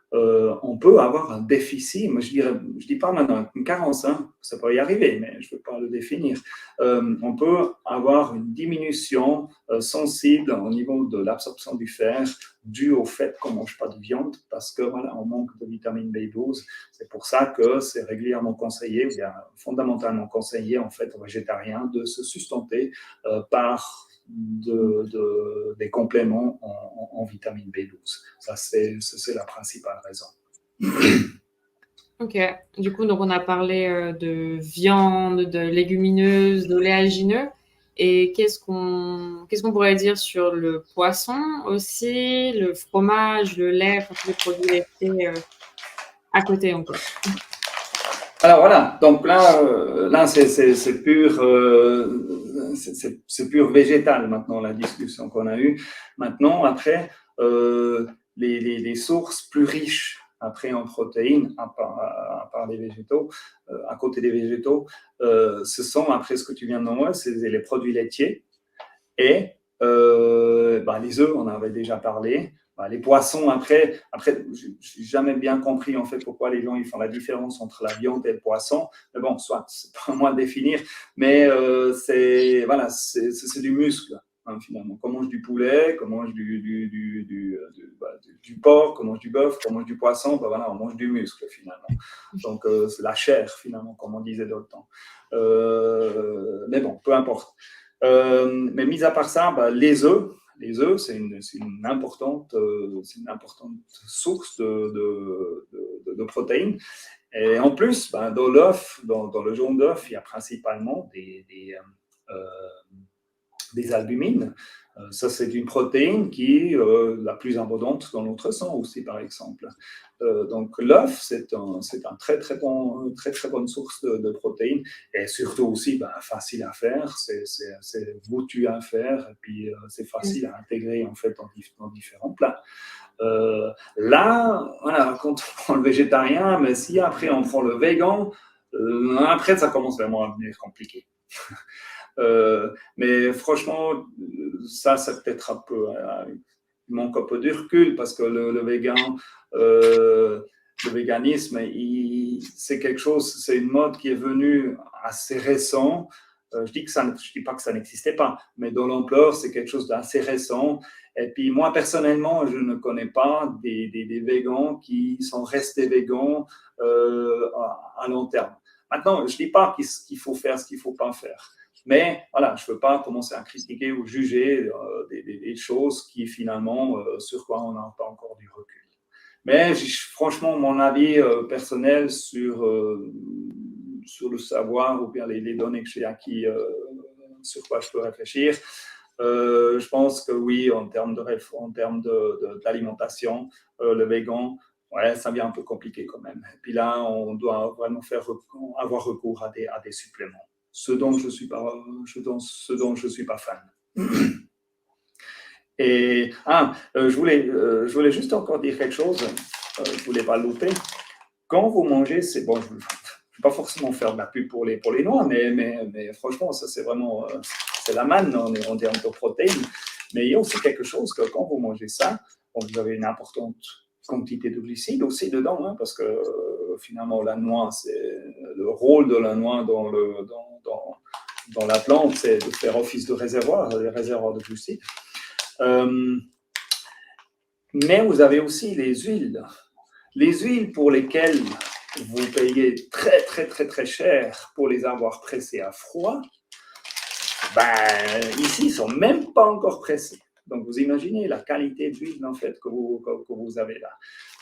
avoir un déficit. Moi, je dis pas maintenant une carence, ça peut y arriver, mais je ne veux pas le définir. On peut avoir une diminution sensible au niveau de l'absorption du fer due au fait qu'on ne mange pas de viande parce que voilà, on manque de vitamine B12. C'est pour ça que c'est régulièrement conseillé, ou bien fondamentalement conseillé en fait aux végétariens de se sustenter par des compléments en vitamine B12. Ça, c'est la principale raison. Ok, du coup, donc on a parlé de viande, de légumineuses, d'oléagineux. Et qu'est-ce qu'on pourrait dire sur le poisson aussi, le fromage, le lait, enfin, tous les produits laitiers à côté encore. Alors voilà, donc là c'est pur végétal maintenant la discussion qu'on a eue. Maintenant, après, les sources plus riches après en protéines, à part les végétaux, à côté des végétaux, ce sont, après ce que tu viens de nommer, c'est les produits laitiers et les œufs, on en avait déjà parlé. Les poissons, après je n'ai jamais bien compris en fait pourquoi les gens ils font la différence entre la viande et le poisson. Mais bon, soit c'est pas à moi de définir, mais c'est du muscle. Finalement, qu'on mange du poulet, qu'on mange du porc, qu'on mange du bœuf, qu'on mange du poisson, on mange du muscle finalement. Donc c'est la chair finalement, comme on disait dans le temps. Mais bon, peu importe. Mais mis à part ça, les œufs, c'est une importante source de protéines. Et en plus, dans l'œuf, dans le jaune d'œuf, il y a principalement des albumines. Ça, c'est une protéine qui est la plus abondante dans notre sang aussi, par exemple. Donc, l'œuf, c'est un très, très bonne source de protéines et surtout aussi facile à faire, c'est goûtu à faire et puis c'est facile à intégrer en fait dans différents plats. Là, voilà, quand on prend le végétarien, mais si après on prend le végan, après ça commence vraiment à devenir compliqué. Mais franchement, ça peut-être un peu, il manque un peu de recul parce que le véganisme, c'est quelque chose, c'est une mode qui est venue assez récent. Je dis pas que ça n'existait pas, mais dans l'ampleur, c'est quelque chose d'assez récent. Et puis moi, personnellement, je ne connais pas des végans qui sont restés végans à long terme. Maintenant, je ne dis pas qu'il faut faire ce qu'il ne faut pas faire. Mais voilà, je ne veux pas commencer à critiquer ou juger des choses qui finalement, sur quoi on n'a pas encore du recul. Mais franchement, mon avis personnel sur le savoir ou bien les données que j'ai acquis, sur quoi je peux réfléchir, je pense que oui, en termes d'alimentation, le végan, ouais, ça devient un peu compliqué quand même. Et puis là, on doit vraiment avoir recours à des suppléments, ce dont je suis pas fan. Et je voulais juste encore dire quelque chose. Je ne voulais pas le louper. Quand vous mangez, c'est bon. Je ne vais pas forcément faire de la pub pour les noix, mais franchement, ça c'est vraiment c'est la manne en termes de protéines. Mais il y a aussi quelque chose que quand vous mangez ça, vous avez une importante quantité de glucides aussi dedans, hein, parce que finalement la noix, c'est le rôle de la noix dans la plante, c'est de faire office de réservoir de glucides. Mais vous avez aussi les huiles. Les huiles pour lesquelles vous payez très, très, très, très cher pour les avoir pressées à froid, ici, ils ne sont même pas encore pressés. Donc, vous imaginez la qualité d'huile en fait, que vous avez là.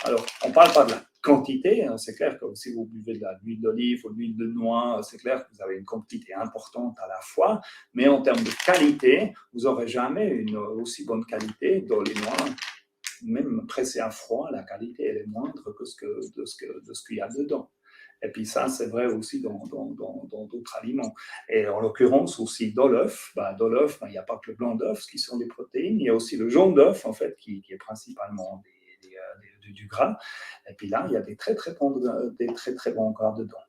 Alors, on ne parle pas de la quantité. Hein, c'est clair que si vous buvez de l'huile d'olive ou de l'huile de noix, c'est clair que vous avez une quantité importante à la fois. Mais en termes de qualité, vous n'aurez jamais une aussi bonne qualité dans les noix. Même pressé à froid, la qualité elle est moindre que de ce qu'il y a dedans. Et puis ça, c'est vrai aussi dans d'autres aliments. Et en l'occurrence aussi dans l'œuf. Dans l'œuf, il n'y a pas que le blanc d'œuf qui sont des protéines, il y a aussi le jaune d'œuf en fait qui est principalement du gras. Et puis là, il y a des très très bons gras dedans.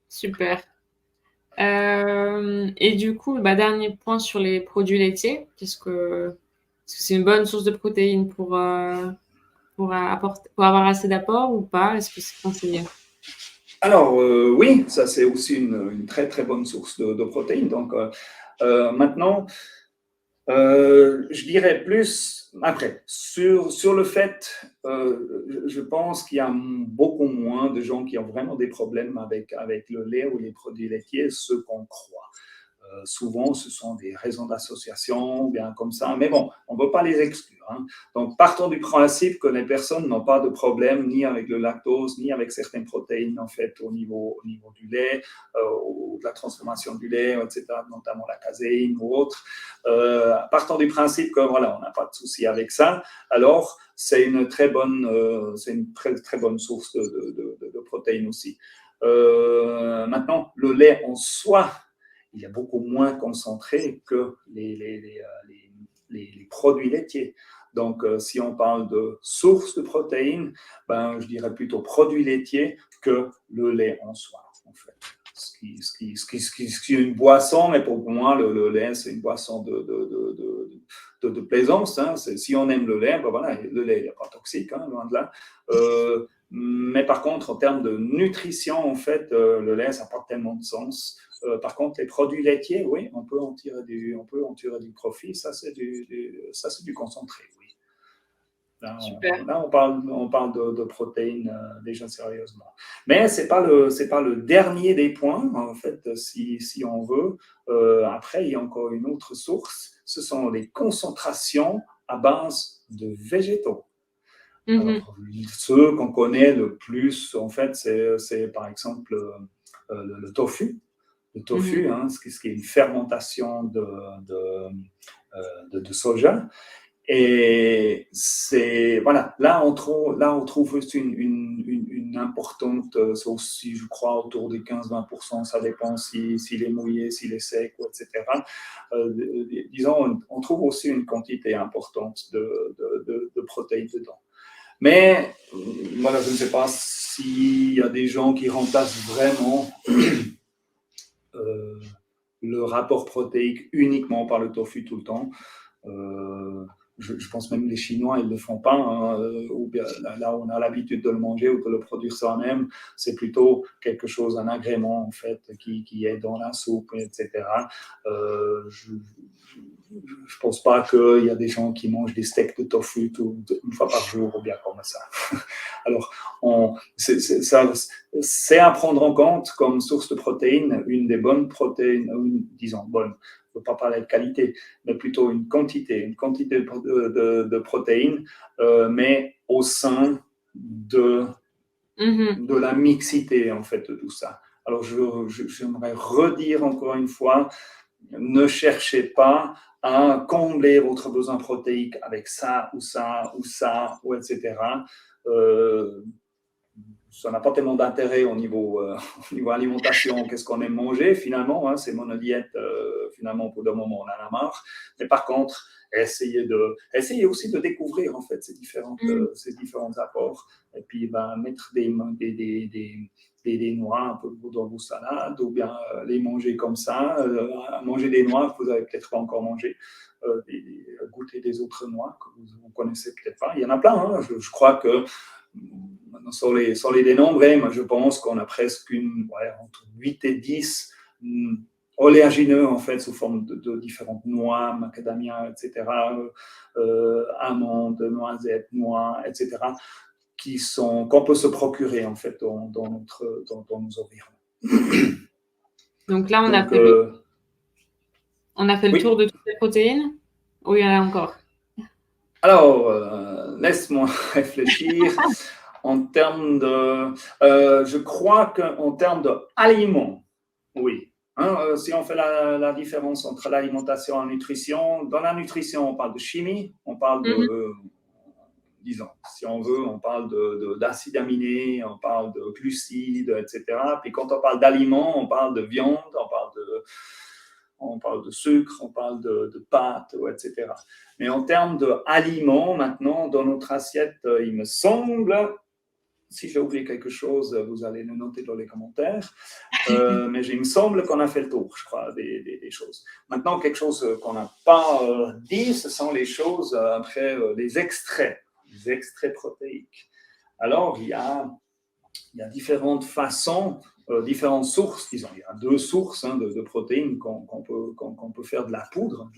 Super. Et du coup, dernier point sur les produits laitiers. Est-ce que c'est une bonne source de protéines pour avoir assez d'apport ou pas? Est-ce que c'est conseillé? Alors, oui, ça c'est aussi une très très bonne source de protéines. Donc, maintenant, je dirais plus, après, sur le fait, je pense qu'il y a beaucoup moins de gens qui ont vraiment des problèmes avec le lait ou les produits laitiers, ce qu'on croit. Souvent, ce sont des raisons d'association, bien comme ça, mais bon, on ne peut pas les exclure. Hein. Donc, partons du principe que les personnes n'ont pas de problème ni avec le lactose, ni avec certaines protéines, en fait, au niveau du lait, ou de la transformation du lait, etc., notamment la caséine ou autre. Partons du principe que, voilà, on n'a pas de souci avec ça, alors c'est une très bonne source de protéines aussi. Maintenant, le lait en soi, il est beaucoup moins concentré que les produits laitiers. Donc, si on parle de source de protéines, je dirais plutôt produits laitiers que le lait en soi, en fait. Ce qui est une boisson, mais pour moi, le lait, c'est une boisson de plaisance. Hein. Si on aime le lait, voilà, le lait n'est pas toxique, hein, loin de là. Mais par contre, en termes de nutrition, en fait, le lait, ça n'a pas tellement de sens. Par contre, les produits laitiers, oui, on peut en tirer du profit. Ça, c'est du concentré, oui. Là, on parle de protéines déjà sérieusement. Mais c'est pas le dernier des points, en fait, si on veut. Après, il y a encore une autre source. Ce sont les concentrations à base de végétaux. Alors, ceux qu'on connaît le plus, en fait, c'est par exemple le tofu. Le tofu, hein, ce qui est une fermentation de soja. Et c'est, voilà, là on trouve aussi une importante, aussi, je crois, autour de 15-20%, ça dépend s'il est mouillé, s'il est sec, etc. Disons, on trouve aussi une quantité importante de protéines dedans. Mais voilà, je ne sais pas s'il y a des gens qui remplacent vraiment le rapport protéique uniquement par le tofu tout le temps. Je pense même les Chinois, ils ne le font pas. Hein, ou bien, là, on a l'habitude de le manger ou de le produire soi-même. C'est plutôt quelque chose, un agrément, en fait, qui est dans la soupe, etc. Je ne pense pas qu'il y a des gens qui mangent des steaks de tofu une fois par jour ou bien comme ça. Alors, c'est à prendre en compte comme source de protéines, une des bonnes protéines, disons bonne, je ne veux pas parler de qualité, mais plutôt une quantité de protéines, mais au sein de la mixité, en fait, de tout ça. Alors, j'aimerais redire encore une fois, ne cherchez pas à combler votre besoin protéique avec ça, ou ça, ou ça, ou etc. Ça n'a pas tellement d'intérêt au niveau alimentation, qu'est-ce qu'on aime manger finalement, hein, c'est monodiète, finalement pour le moment on en a marre, mais par contre essayez aussi de découvrir en fait ces différents apports, et puis mettre des noix un peu dans vos salades, ou bien les manger comme ça, manger des noix que vous n'avez peut-être pas encore mangé, goûter des autres noix que vous ne connaissez peut-être pas, il y en a plein, hein. Je crois que sans les dénombrer, moi je pense qu'on a presque entre 8 et 10 oléagineux en fait, sous forme de différentes noix, macadamia, etc., amandes, noisettes, noix, etc., qu'on peut se procurer en fait dans nos environs. Donc là, on a fait le tour de toutes les protéines, ou il y en a encore? Alors, laisse-moi réfléchir. En termes je crois qu'en termes d'aliments, oui. Hein, si on fait la différence entre l'alimentation et la nutrition, dans la nutrition, on parle de chimie, on parle disons, si on veut, on parle d'acides aminés, on parle de glucides, etc. Puis quand on parle d'aliments, on parle de viande, on parle de sucre, on parle de pâtes, etc. Mais en termes d'aliments, maintenant, dans notre assiette, il me semble, si j'ai oublié quelque chose, vous allez le noter dans les commentaires, mais il me semble qu'on a fait le tour, je crois, des choses. Maintenant, quelque chose qu'on n'a pas dit, ce sont les choses après les extraits protéiques. Alors, il y a différentes façons, différentes sources, disons. Il y a 2 sources de protéines qu'on peut faire de la poudre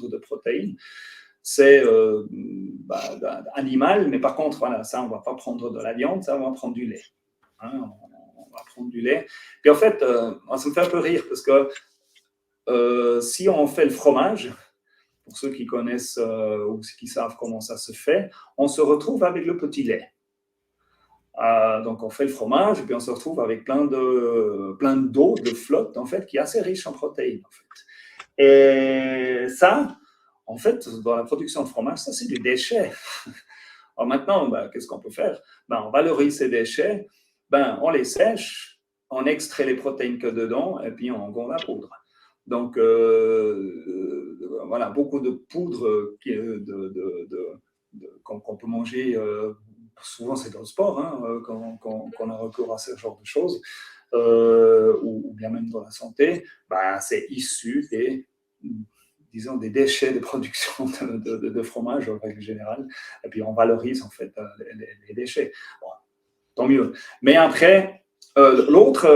de protéines. C'est animal, mais par contre, voilà, ça, on ne va pas prendre de la viande, ça, on va prendre du lait. Hein, on va prendre du lait. Puis en fait, ça me fait un peu rire, parce que si on fait le fromage, pour ceux qui connaissent ou qui savent comment ça se fait, on se retrouve avec le petit lait. Donc on fait le fromage et puis on se retrouve avec plein d'eau, de flotte en fait, qui est assez riche en protéines en fait. Et ça, en fait, dans la production de fromage, ça c'est du déchet. Alors maintenant, qu'est-ce qu'on peut faire? On valorise ces déchets, on les sèche, on extrait les protéines que dedans et puis on gonfle la poudre. Donc voilà, beaucoup de poudre qu'on peut manger. Souvent, c'est dans le sport qu'on a recours à ce genre de choses, ou bien même dans la santé. C'est issu des déchets de production de fromage en règle générale. Et puis, on valorise en fait les déchets. Bon, tant mieux. Mais après, l'autre,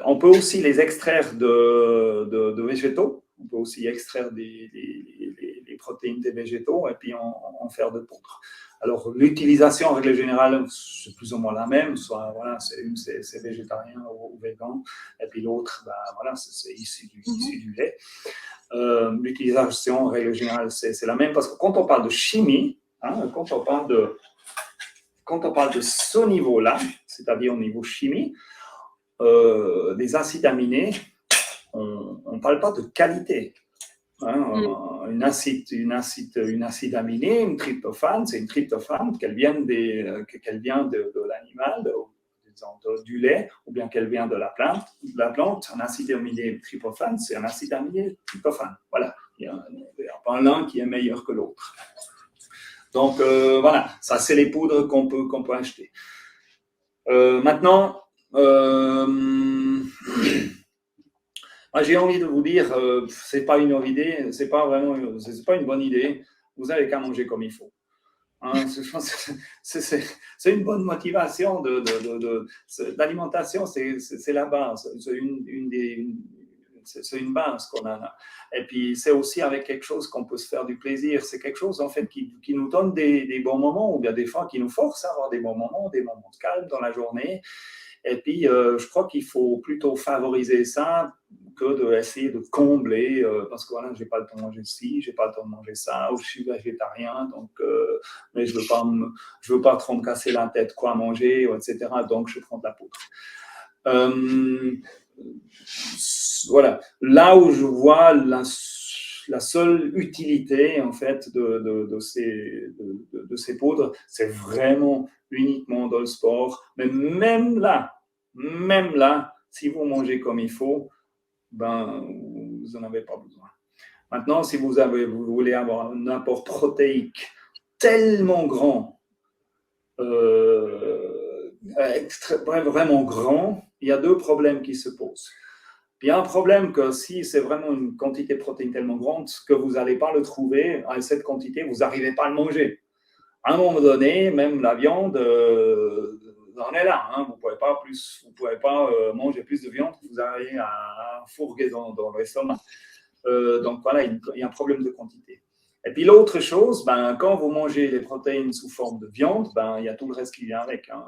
on peut aussi les extraire de végétaux. On peut aussi extraire les protéines des végétaux et puis en faire de poudre. Alors, l'utilisation, en règle générale, c'est plus ou moins la même. Soit, voilà, c'est végétarien ou végan. Et puis l'autre, c'est issu du lait. L'utilisation, en règle générale, c'est la même. Parce que quand on parle de chimie, quand on parle de ce niveau-là, c'est-à-dire au niveau chimie, des acides aminés, on ne parle pas de qualité. Une acide aminé, une tryptophane, c'est une tryptophane qu'elle vient de l'animal, du lait, ou bien qu'elle vient de la plante. Un acide aminé tryptophane, c'est un acide aminé tryptophane. Voilà, il n'y a pas l'un qui est meilleur que l'autre. Donc voilà, ça c'est les poudres qu'on peut acheter. Maintenant, J'ai envie de vous dire, c'est pas une bonne idée, c'est pas une bonne idée. Vous avez qu'à manger comme il faut. Hein, c'est une bonne motivation l'alimentation, c'est la base, c'est une base qu'on a. Et puis c'est aussi avec quelque chose qu'on peut se faire du plaisir. C'est quelque chose en fait qui nous donne des bons moments, ou bien des fois qui nous force à avoir des bons moments de calme dans la journée. Et puis, je crois qu'il faut plutôt favoriser ça que d'essayer de combler, parce que voilà, j'ai pas le temps de manger ci, j'ai pas le temps de manger ça, ou je suis végétarien, donc, mais je veux pas trop me casser la tête quoi manger, etc. Donc, je prends de la poudre. Voilà, là où je vois la seule utilité en fait de ces poudres, c'est vraiment uniquement dans le sport. Mais même là, si vous mangez comme il faut, ben, vous n'en avez pas besoin. Maintenant, si vous voulez avoir un apport protéique tellement grand, vraiment grand, il y a deux problèmes qui se posent. Il y a un problème que si c'est vraiment une quantité de protéines tellement grande que vous n'allez pas le trouver à cette quantité, vous n'arrivez pas à le manger. À un moment donné, même la viande en est là. Hein. Vous ne pouvez pas manger plus de viande, vous allez à fourguer dans l'estomac. Donc voilà, il y a un problème de quantité. Et puis l'autre chose, quand vous mangez les protéines sous forme de viande, il y a tout le reste qui vient avec. Hein.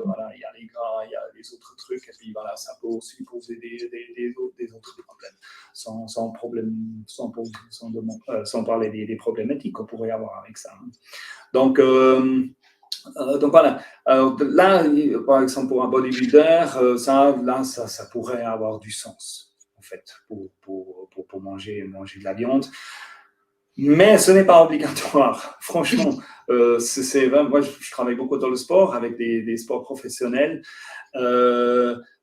Voilà, il y a les gras, il y a les autres trucs, et puis voilà, ça peut aussi poser des autres problèmes, sans parler des problématiques qu'on pourrait avoir avec ça. Hein. Donc voilà. Là, par exemple, pour un bodybuilder, ça pourrait avoir du sens, en fait, pour manger de la viande. Mais ce n'est pas obligatoire. Franchement, moi, je travaille beaucoup dans le sport, avec des sports professionnels.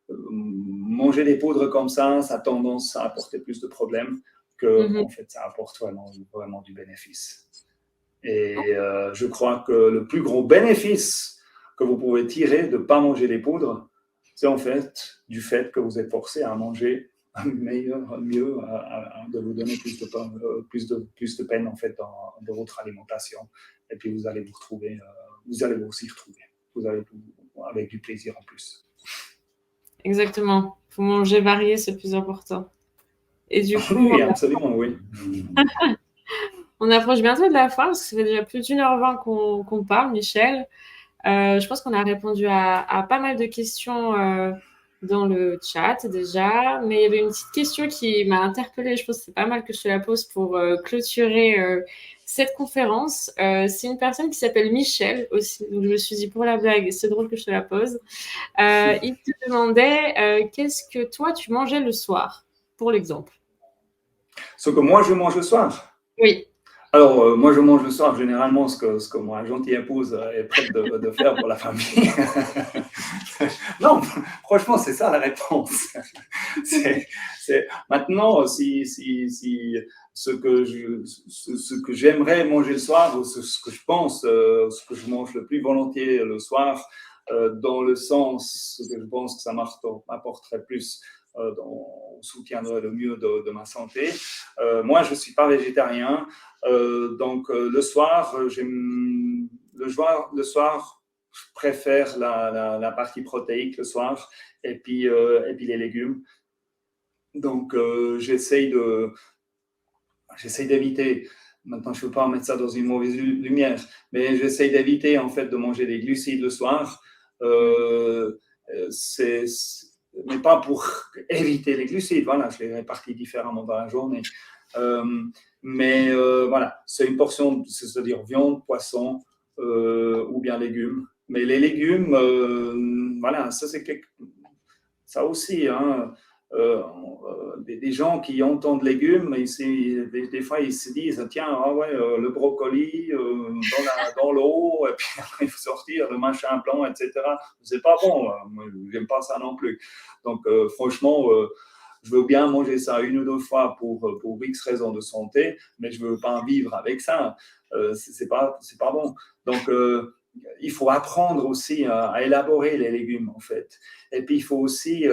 Manger des poudres comme ça a tendance à apporter plus de problèmes en fait, ça apporte vraiment du bénéfice. Et je crois que le plus gros bénéfice que vous pouvez tirer de ne pas manger les poudres, c'est en fait du fait que vous êtes forcé à manger mieux, de vous donner plus de peine en fait dans votre alimentation. Et puis vous allez vous allez aussi retrouver. Vous allez avec du plaisir en plus. Exactement. Il faut manger varié, c'est le plus important. Et du coup, oui, absolument, oui. On approche bientôt de la fin, parce que ça fait déjà plus d'1h20 qu'on parle, Michel. Je pense qu'on a répondu à pas mal de questions dans le chat déjà, mais il y avait une petite question qui m'a interpellée. Je pense que c'est pas mal que je te la pose pour clôturer cette conférence. C'est une personne qui s'appelle Michel aussi, donc je me suis dit pour la blague, c'est drôle que je te la pose. Il te demandait qu'est-ce que toi tu mangeais le soir, pour l'exemple. Ce que moi je mange le soir? Oui. Alors, moi, je mange le soir généralement ce que ma gentille épouse est prête de faire pour la famille. Non, franchement, c'est ça la réponse. Maintenant, si ce que j'aimerais manger le soir, ou ce que je pense, ce que je mange le plus volontiers le soir, dans le sens que je pense que ça m'apporterait plus, on soutiendrait le mieux de ma santé. Moi, je ne suis pas végétarien, donc le soir, je préfère la partie protéique le soir, et puis les légumes. Donc, j'essaye d'éviter. Maintenant, je ne veux pas mettre ça dans une mauvaise lumière, mais j'essaye d'éviter en fait de manger des glucides le soir. Mais pas pour éviter les glucides. Voilà, je les répartis différemment dans la journée. Mais voilà, c'est une portion, c'est-à-dire viande, poisson ou bien légumes. Mais les légumes, voilà, ça aussi, hein, des gens qui entendent légumes, des fois ils se disent tiens, ah ouais, le brocoli dans l'eau, et puis il faut sortir le machin blanc, etc. C'est pas bon, moi j'aime pas ça non plus. Donc franchement, je veux bien manger ça une ou deux fois pour X raisons de santé, mais je veux pas vivre avec ça. C'est pas bon. Donc il faut apprendre aussi à élaborer les légumes, en fait. Et puis, il faut aussi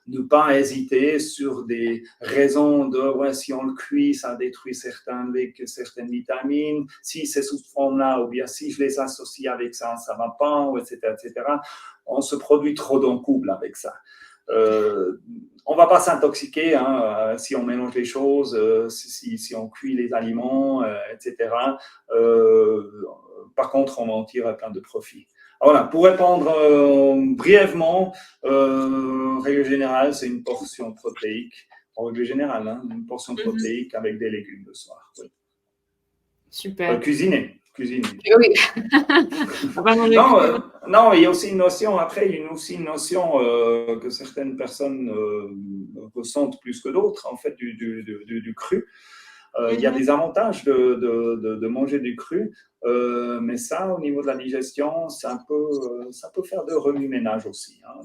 ne pas hésiter sur des raisons de ouais, si on le cuit, ça détruit certaines vitamines. Si c'est sous cette forme-là, ou bien si je les associe avec ça, ça ne va pas, etc., etc. On se produit trop d'un couple avec ça. On ne va pas s'intoxiquer hein, si on mélange les choses, si on cuit les aliments, etc. Par contre, on en tire plein de profits. Voilà, pour répondre brièvement, règle générale, c'est une portion protéique. En règle générale, hein, une portion protéique avec des légumes le soir. Oui. Super. Cuisiner. Oui. Non, il y a aussi une notion, après, il y a aussi une notion que certaines personnes ressentent plus que d'autres, en fait, du cru. Il y a des avantages de manger du cru, mais ça, au niveau de la digestion, ça peut faire de remue-ménage aussi. Hein.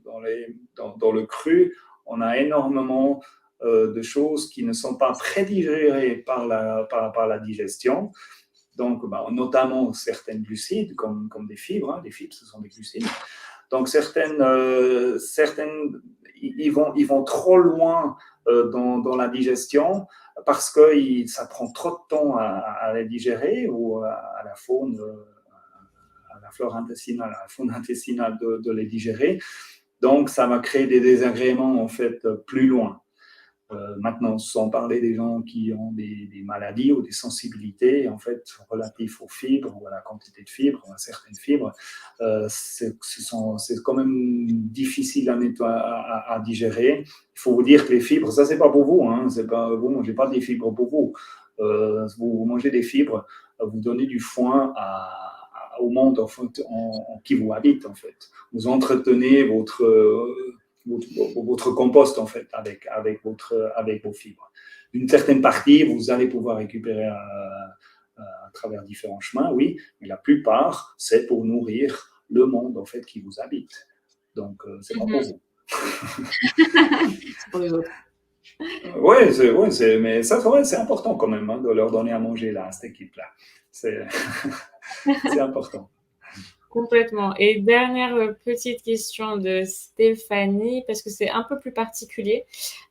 Dans le cru, on a énormément de choses qui ne sont pas prédigérées par la digestion. Donc, notamment certaines glucides, comme des fibres. Hein. Les fibres, ce sont des glucides. Donc, certaines ils vont trop loin dans la digestion parce que ça prend trop de temps à les digérer ou à la faune, à la flore intestinale, à la faune intestinale de les digérer. Donc, ça va créer des désagréments, en fait, plus loin. Maintenant, sans parler des gens qui ont des maladies ou des sensibilités, en fait, relatives aux fibres ou à la quantité de fibres, à certaines fibres, c'est quand même difficile à digérer. Il faut vous dire que les fibres, ça, c'est pas pour vous, hein, c'est pas, vous ne mangez pas des fibres pour vous. Vous mangez des fibres, vous donnez du foin au monde qui vous habite, en fait. Vous entretenez votre compost, en fait, avec vos fibres. Une certaine partie, vous allez pouvoir récupérer à travers différents chemins, oui, mais la plupart, c'est pour nourrir le monde, en fait, qui vous habite. Donc, c'est pas pour vous. C'est pour les autres. Oui, mais ça, c'est important quand même, hein, de leur donner à manger, là, à cette équipe-là. C'est important. Complètement. Et dernière petite question de Stéphanie, parce que c'est un peu plus particulier.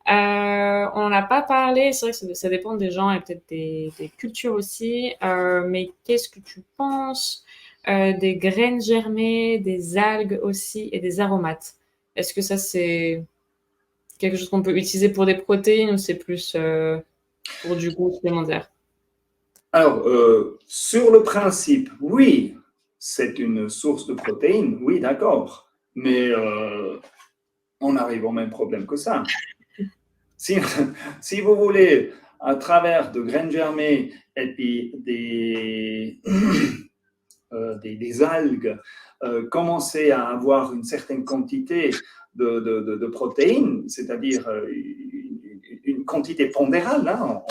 On n'en a pas parlé, c'est vrai que ça dépend des gens et peut-être des cultures aussi, mais qu'est-ce que tu penses des graines germées, des algues aussi et des aromates? Est-ce que ça, c'est quelque chose qu'on peut utiliser pour des protéines ou c'est plus pour du goût supplémentaire? Alors, sur le principe, oui, c'est une source de protéines, oui, d'accord, mais on arrive au même problème que ça. Si vous voulez, à travers de graines germées et puis des algues, commencer à avoir une certaine quantité de protéines, c'est-à-dire une quantité pondérale, hein,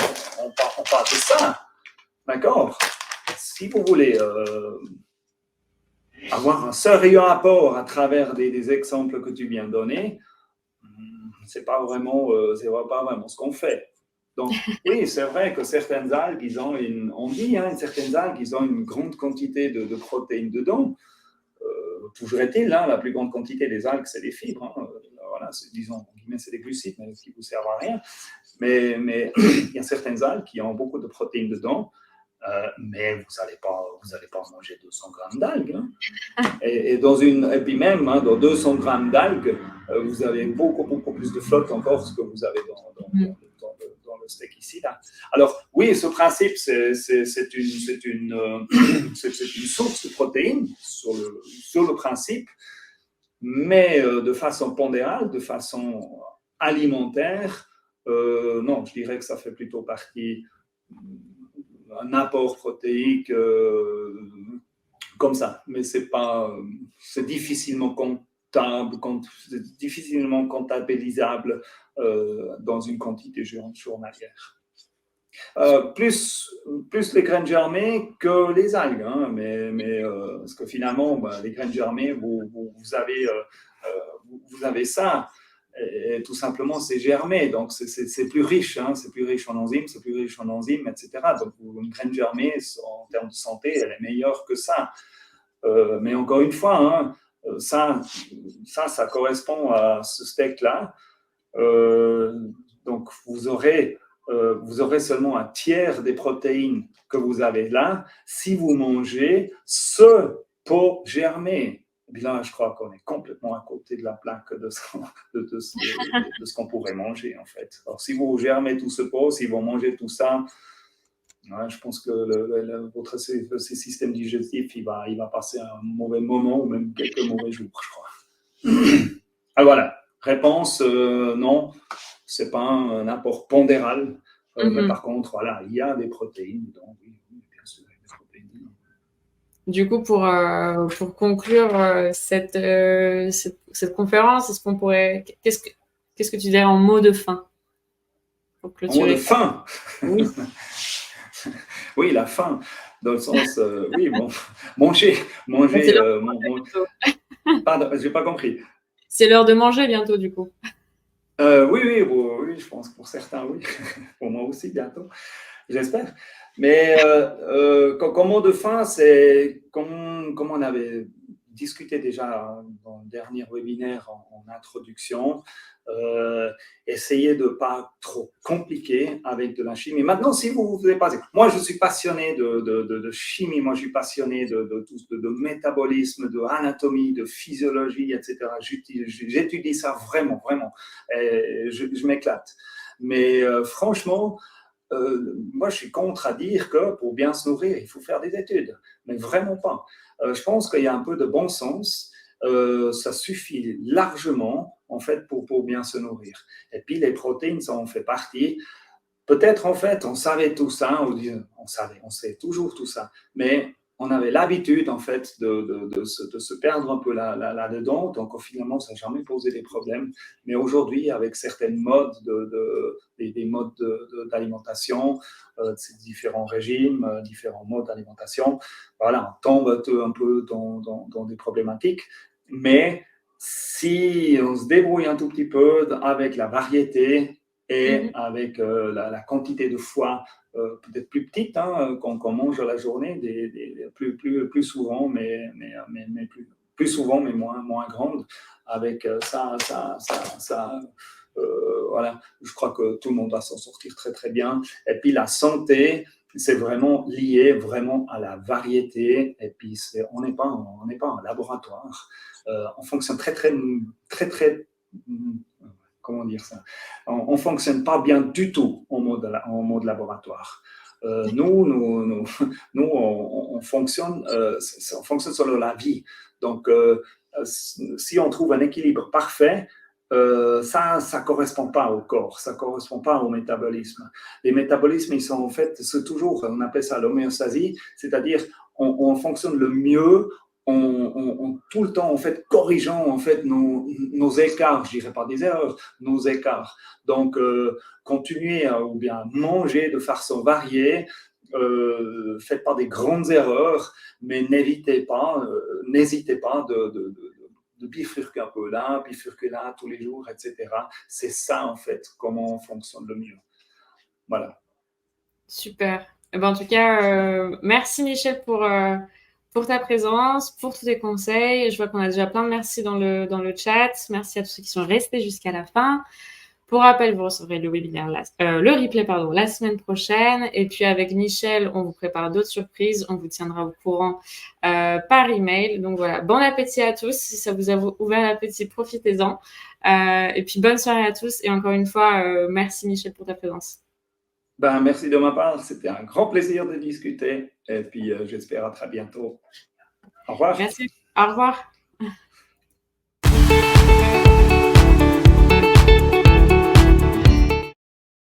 on parle de ça, d'accord? Si vous voulez avoir un sérieux apport à travers des exemples que tu viens de donner, c'est pas vraiment ce qu'on fait. Donc, oui, c'est vrai que certaines algues, certaines algues, ils ont une grande quantité de protéines dedans. Toujours est-il, hein, la plus grande quantité des algues, c'est des fibres. Hein. Voilà, disons, c'est des glucides, mais qui ne vous servent à rien. Mais il y a certaines algues qui ont beaucoup de protéines dedans. Mais vous n'allez pas manger 200 grammes d'algues. Hein. Et puis même, hein, dans 200 grammes d'algues, vous avez beaucoup plus de flotte encore que vous avez dans le steak ici. Là. Alors, oui, ce principe, c'est une source de protéines sur le principe, mais de façon pondérale, de façon alimentaire, non, je dirais que ça fait plutôt partie un apport protéique comme ça, mais c'est difficilement comptabilisable dans une quantité journalière. Plus les graines germées que les algues, hein, mais parce que finalement, les graines germées, vous avez ça. Et tout simplement, c'est germé, donc c'est plus riche, hein, c'est plus riche en enzymes, etc. Donc, une graine germée, en termes de santé, elle est meilleure que ça. Mais encore une fois, hein, ça correspond à ce steak-là. Donc, vous aurez seulement un tiers des protéines que vous avez là si vous mangez ce pot germé. Et là, je crois qu'on est complètement à côté de la plaque de ce qu'on pourrait manger, en fait. Alors, si vous germez tout ce pot, si vous mangez tout ça, ouais, je pense que votre système digestif, il va passer un mauvais moment ou même quelques mauvais jours, je crois. Alors voilà, réponse non, c'est pas un apport pondéral, mais par contre, voilà, il y a des protéines, donc oui, bien sûr, il y a des protéines. Du coup, pour conclure cette conférence, est-ce qu'on pourrait, qu'est-ce que tu dirais en mot de fin pour clôturer? En mot de fin. Oui. Oui, la faim, dans le sens, oui, bon, manger. Pardon, j'ai pas compris. C'est l'heure de manger bientôt, du coup. Oui, je pense que pour certains, oui. Pour moi aussi, bientôt, j'espère. Mais comme mot de fin, c'est comme on avait discuté déjà dans le dernier webinaire en introduction, essayez de ne pas trop compliquer avec de la chimie. Maintenant, si vous ne pas... Moi, je suis passionné de chimie, moi, je suis passionné de métabolisme, d'anatomie, de physiologie, etc. J'étudie ça vraiment, vraiment. Et je m'éclate. Mais franchement, moi, je suis contre à dire que pour bien se nourrir, il faut faire des études. Mais vraiment pas. Je pense qu'il y a un peu de bon sens. Ça suffit largement, en fait, pour bien se nourrir. Et puis, les protéines, ça en fait partie. Peut-être, en fait, on savait tout ça, on sait toujours tout ça, mais on avait l'habitude, en fait, de se perdre un peu là-dedans, donc finalement, ça n'a jamais posé des problèmes. Mais aujourd'hui, avec certaines modes, des modes d'alimentation, ces différents régimes, différents modes d'alimentation, voilà, on tombe un peu dans des problématiques, mais si on se débrouille un tout petit peu avec la variété, et avec la quantité de fois peut-être plus petite hein, qu'on mange à la journée, plus souvent, mais plus souvent, mais moins grande. Avec voilà, je crois que tout le monde va s'en sortir très très bien. Et puis la santé, c'est vraiment lié vraiment à la variété. Et puis on n'est pas un laboratoire. On fonctionne très comment dire ça, on ne fonctionne pas bien du tout en mode laboratoire. Nous, on fonctionne sur la vie. Donc, si on trouve un équilibre parfait, ça ne correspond pas au corps, ça ne correspond pas au métabolisme. Les métabolismes, ils sont en fait, c'est toujours, on appelle ça l'homéostasie, c'est-à-dire on fonctionne le mieux tout le temps, en fait, corrigeant en fait, nos écarts, je dirais pas des erreurs, nos écarts. Donc, continuer ou bien manger de façon variée, faites pas des grandes erreurs, mais n'hésitez pas de bifurquer un peu là, bifurquer là tous les jours, etc. C'est ça, en fait, comment on fonctionne le mieux. Voilà. Super. Eh ben, en tout cas, merci Michel pour ta présence, pour tous tes conseils. Je vois qu'on a déjà plein de merci dans le chat. Merci à tous ceux qui sont restés jusqu'à la fin. Pour rappel, vous recevrez le webinaire, le replay, la semaine prochaine. Et puis avec Michel, on vous prépare d'autres surprises. On vous tiendra au courant par email. Donc voilà, bon appétit à tous. Si ça vous a ouvert l'appétit, profitez-en. Et puis bonne soirée à tous. Et encore une fois, merci Michel pour ta présence. Ben, merci de ma part. C'était un grand plaisir de discuter. Et puis, j'espère à très bientôt. Au revoir. Merci. Au revoir.